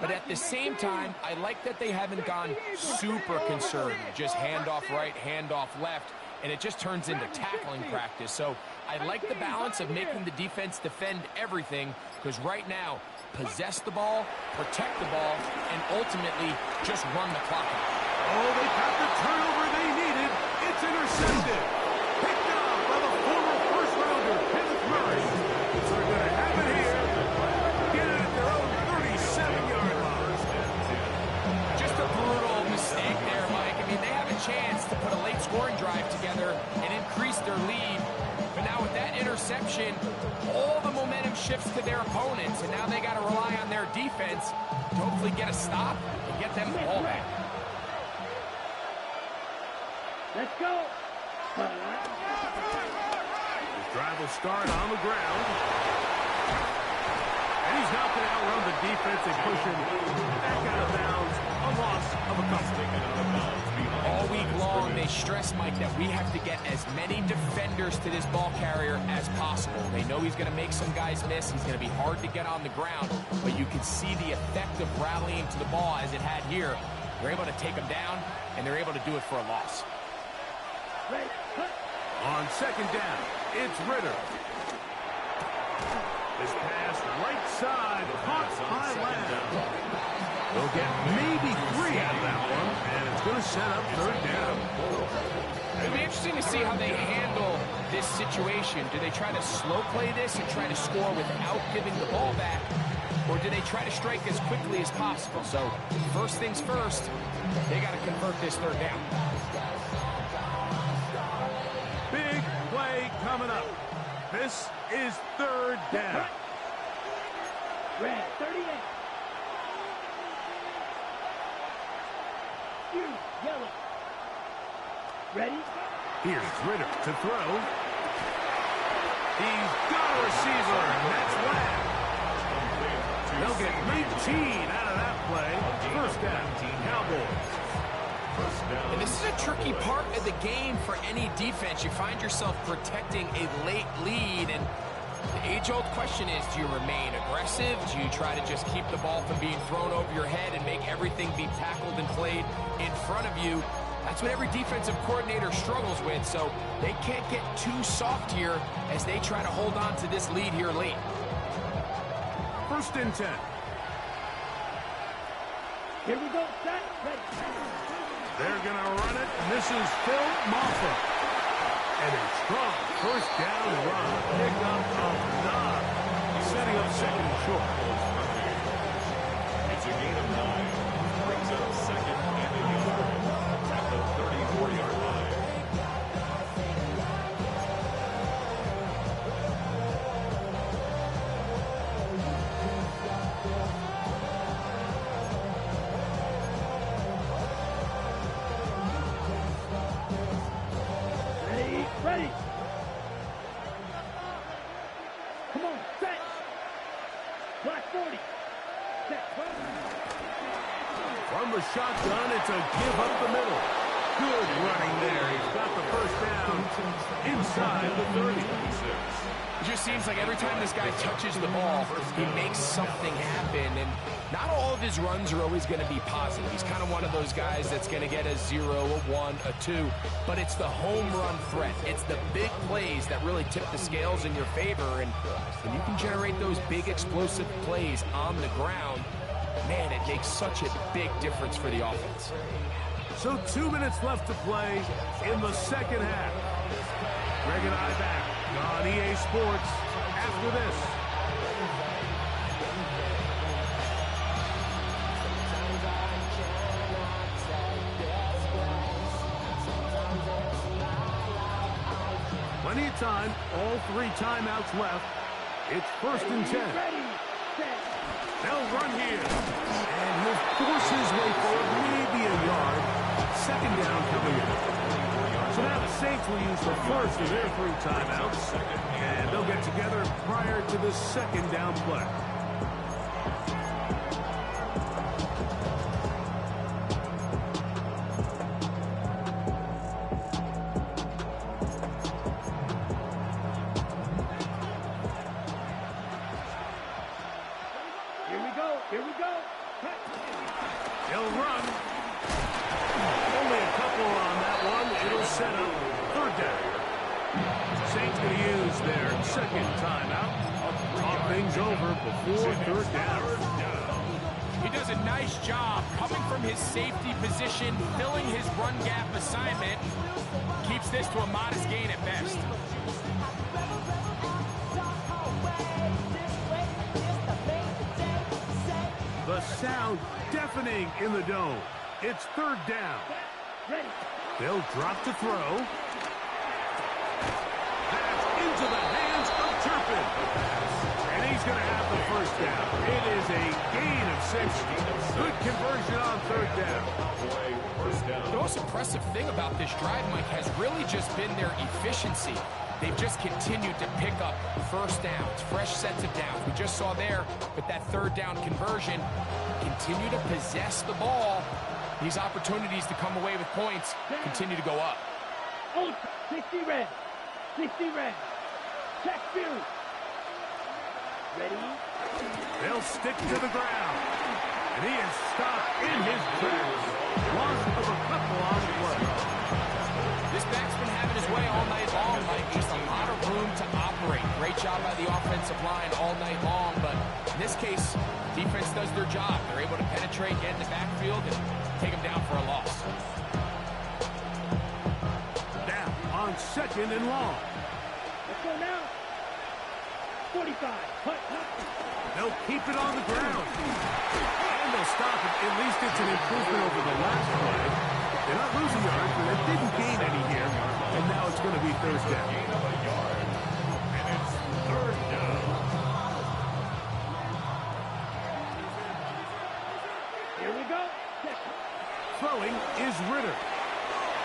G: But at the same time, I like that they haven't gone super conservative. Just handoff right, handoff left, and it just turns into tackling practice. So I like the balance of making the defense defend everything, because right now, possess the ball, protect the ball, and ultimately just run the clock out.
D: Oh, they got the turnover they needed. It's intercepted. Picked up by the former first-rounder, Kenneth Murray. So they're going to have it here. Get it at their own 37-yard line.
G: Just a brutal mistake there, Mike. I mean, they have a chance to put a late scoring drive together and increase their lead. But now with that interception, all the momentum shifts to their opponents, and now they got to rely on their defense to hopefully get a stop and get them the ball back.
F: Let's go.
D: His drive will start on the ground. And he's not going to outrun the defense and push him back out of bounds. A loss of a couple.
G: All week long, they stress, Mike, that we have to get as many defenders to this ball carrier as possible. They know he's going to make some guys miss. He's going to be hard to get on the ground. But you can see the effect of rallying to the ball as it had here. They're able to take him down, and they're able to do it for a loss.
D: On second down, it's Ritter. This pass right side, caught by Lamb. They'll get maybe 3 out of that one, and it's going to set up third down.
G: It'll be interesting to see how they handle this situation. Do they try to slow play this and try to score without giving the ball back, or do they try to strike as quickly as possible? So first things first, they got to convert this third down.
D: Big play coming up. This is third down.
F: Red 38. Yellow. Ready?
D: Here's Ritter to throw. He's got a receiver, and that's Lamb. They'll get 19 out of that play. First down, Cowboys.
G: And this is a tricky part of the game for any defense. You find yourself protecting a late lead, and the age-old question is, do you remain aggressive? Do you try to just keep the ball from being thrown over your head and make everything be tackled and played in front of you? That's what every defensive coordinator struggles with, so they can't get too soft here as they try to hold on to this lead here late.
D: First and 10.
F: Here we go. Set. Ready.
D: They're going to run it, and this is Phil Moffa. And a strong first down run. Pick up of 9. Setting up second and short.
E: It's a gain of 9. Brings up second and a yard at the 34-yard line.
F: Ready. Come on, set. Black 40. Set.
D: From the shotgun, it's a give up the middle. Good running there. He's got the first down inside the 30.
G: It just seems like every time this guy touches the ball, he makes something happen. And not all of his runs are always going to be positive. He's kind of one of those guys that's going to get a 0, a 1, a 2. But it's the home run threat. It's the big plays that really tip the scales in your favor. And when you can generate those big explosive plays on the ground, man, it makes such a big difference for the offense.
D: So 2 minutes left to play in the second half. Greg and I back on EA Sports after this. Plenty of time, all 3 timeouts left. It's first and 10. They'll run here. And he'll force his way forward, maybe a yard. Second down coming in. So now the Saints will use the first of their 3 timeouts. And they'll get together prior to the second down play.
F: Here we go.
D: second timeout. Talk things over before third down.
G: He does a nice job coming from his safety position, filling his run gap assignment. Keeps this to a modest gain at best.
D: The sound deafening in the dome. It's third down. They'll drop to throw. That's into the hands of Turpin. And he's going to have the first down. It is a gain of 6. Good conversion on third down.
G: The most impressive thing about this drive, Mike, has really just been their efficiency. They've just continued to pick up first downs, fresh sets of downs. We just saw there with that third down conversion, continue to possess the ball. These opportunities to come away with points continue to go up.
F: 60 red. 60 red. Check view. Ready?
D: They'll stick to the ground. And he is stopped in his tracks. Loss of a couple on the play.
G: This back's been having his way all night long, Mike. Just a lot of room to operate. Great job by the offensive line all night long, but in this case, defense does their job. They're able to penetrate, get in the backfield, and take them down for a loss.
D: Now on second and long.
F: Let's go now. 45.
D: They'll keep it on the ground. And they'll stop it. At least it's an improvement over the last play. They're not losing yards, but they didn't gain any here. And now it's going to be third down.
E: Gain of a yard. And it's third down.
F: Here we go.
D: Throwing is Ritter.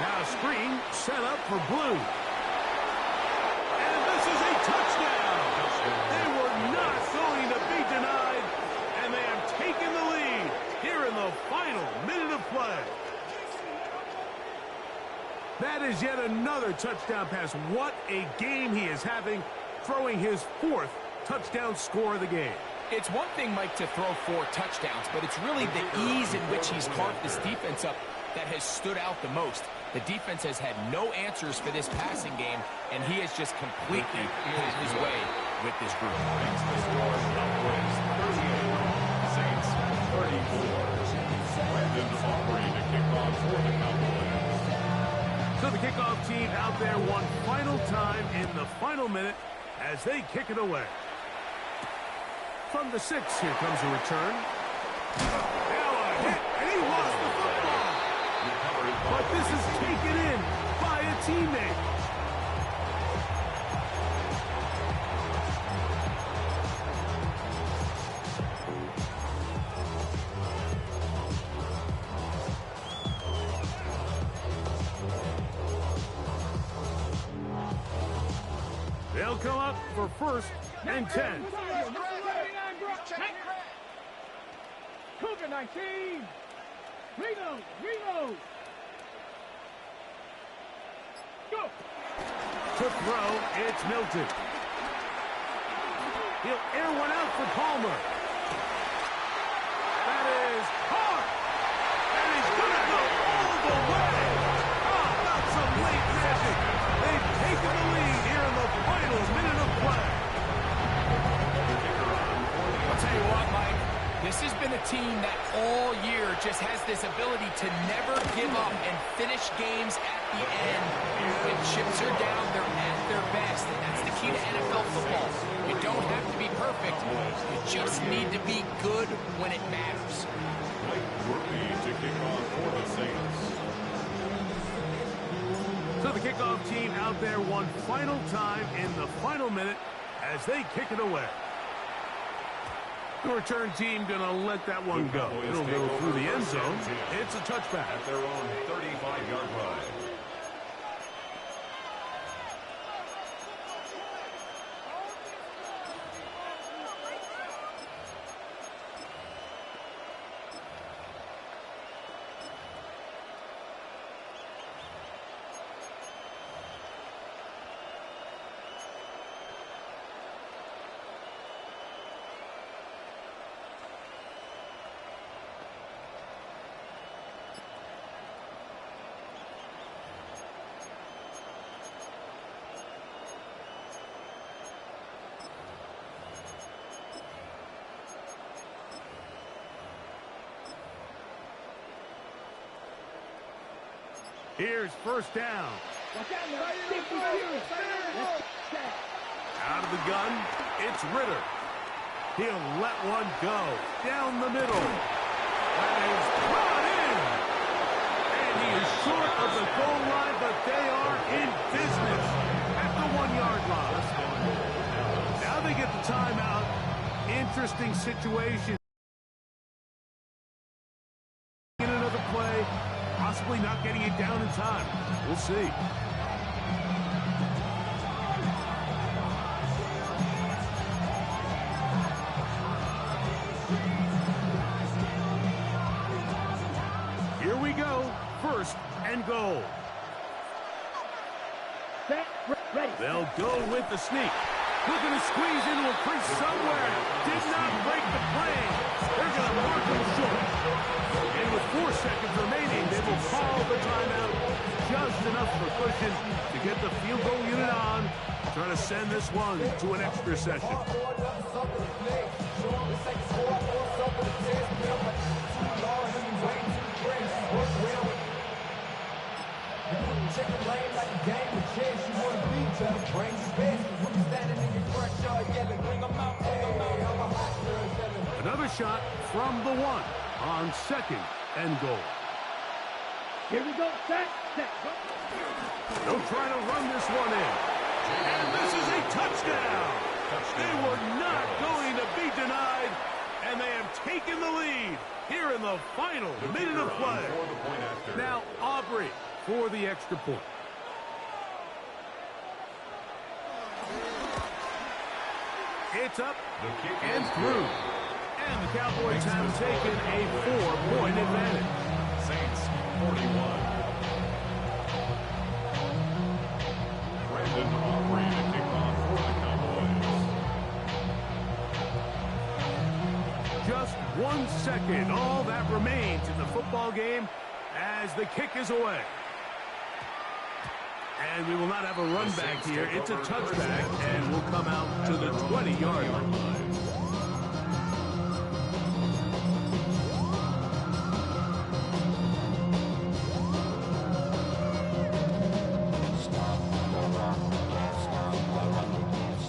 D: Now screen set up for Blue. And this is a touchdown. They were not going to be denied. And they have taken the lead here in the final minute of play. That is yet another touchdown pass. What a game he is having, throwing his 4th touchdown score of the game.
G: It's one thing, Mike, to throw 4 touchdowns, but it's really the ease in which he's carved this defense up that has stood out the most. The defense has had no answers for this passing game, and he has just completely had his way with this group.
E: Makes the score Cowboys 38, Saints 34. Brandon Aubrey to kick off for the Cowboys.
D: So the kickoff team out there one final time in the final minute as they kick it away. From the 6, here comes a return. Now a hit, and he lost the football. But this is taken in by a teammate. They'll come up for 1st and 10.
F: Cougar 19. Reload. Go.
D: To throw, it's Milton. He'll air one out for Palmer. That is hard. And he's going to go all the way. Oh, not some late magic. They've taken the lead here in the final minute of play.
G: I'll tell you what, Mike. This has been a team that all year just has this ability to never give up and finish games at the end. When chips are down, they're at their best, and that's the key to NFL football. You don't have to be perfect. You just need to be good when it matters.
E: Mike Murphy to kick off for the Saints.
D: So the kickoff team out there one final time in the final minute as they kick it away. The return team going to let that one go. It'll go through the end zone. It's a touchback.
E: At their own 35-yard line.
D: Here's first down. Out of the gun, it's Ritter. He'll let one go down the middle. That is brought in. And he is short of the goal line, but they are in business at the 1-yard line. Now they get the timeout. Interesting situation. In another play, possibly not getting it down in time. We'll see. Here we go. First and goal.
F: Set, ready.
D: They'll go with the sneak. Looking to squeeze into a crease somewhere. Did not break the plane. They're going to mark him short. And with 4 seconds remaining, they will call the timeout. Just enough for cushion to get the field goal unit on. Trying to send this one to an extra session. Another shot from the 1 on second and goal.
F: Here we go. Set.
D: They'll try to run this one in. And this is a touchdown. They were not going to be denied, and they have taken the lead here in the final minute of play. Now Aubrey for the extra point. It's up and through. And the Cowboys have taken a 4-point advantage.
E: Saints 41. Brandon Aubrey to kick off for the Cowboys.
D: Just 1 second, all that remains in the football game as the kick is away. And we will not have a run back here. It's a touchback, and we'll come out to the 20-yard line.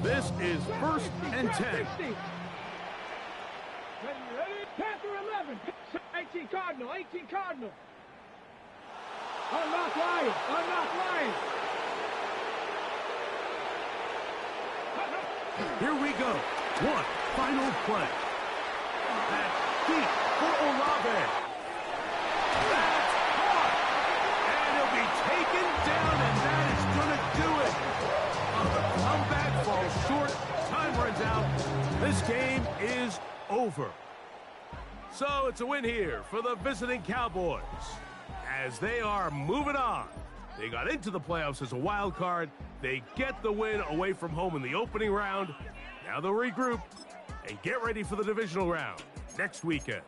D: This is first and 10.
F: Ready? Panther 11. 18 Cardinal. 18 Cardinal. Unlock Lions. Unlock Lions.
D: Here we go. One final play. That's deep for Olave. That's caught. And he'll be taken down, and that is going to do it. The comeback falls short. Time runs out. This game is over. So it's a win here for the visiting Cowboys as they are moving on. They got into the playoffs as a wild card. They get the win away from home in the opening round. Now they'll regroup and get ready for the divisional round next weekend.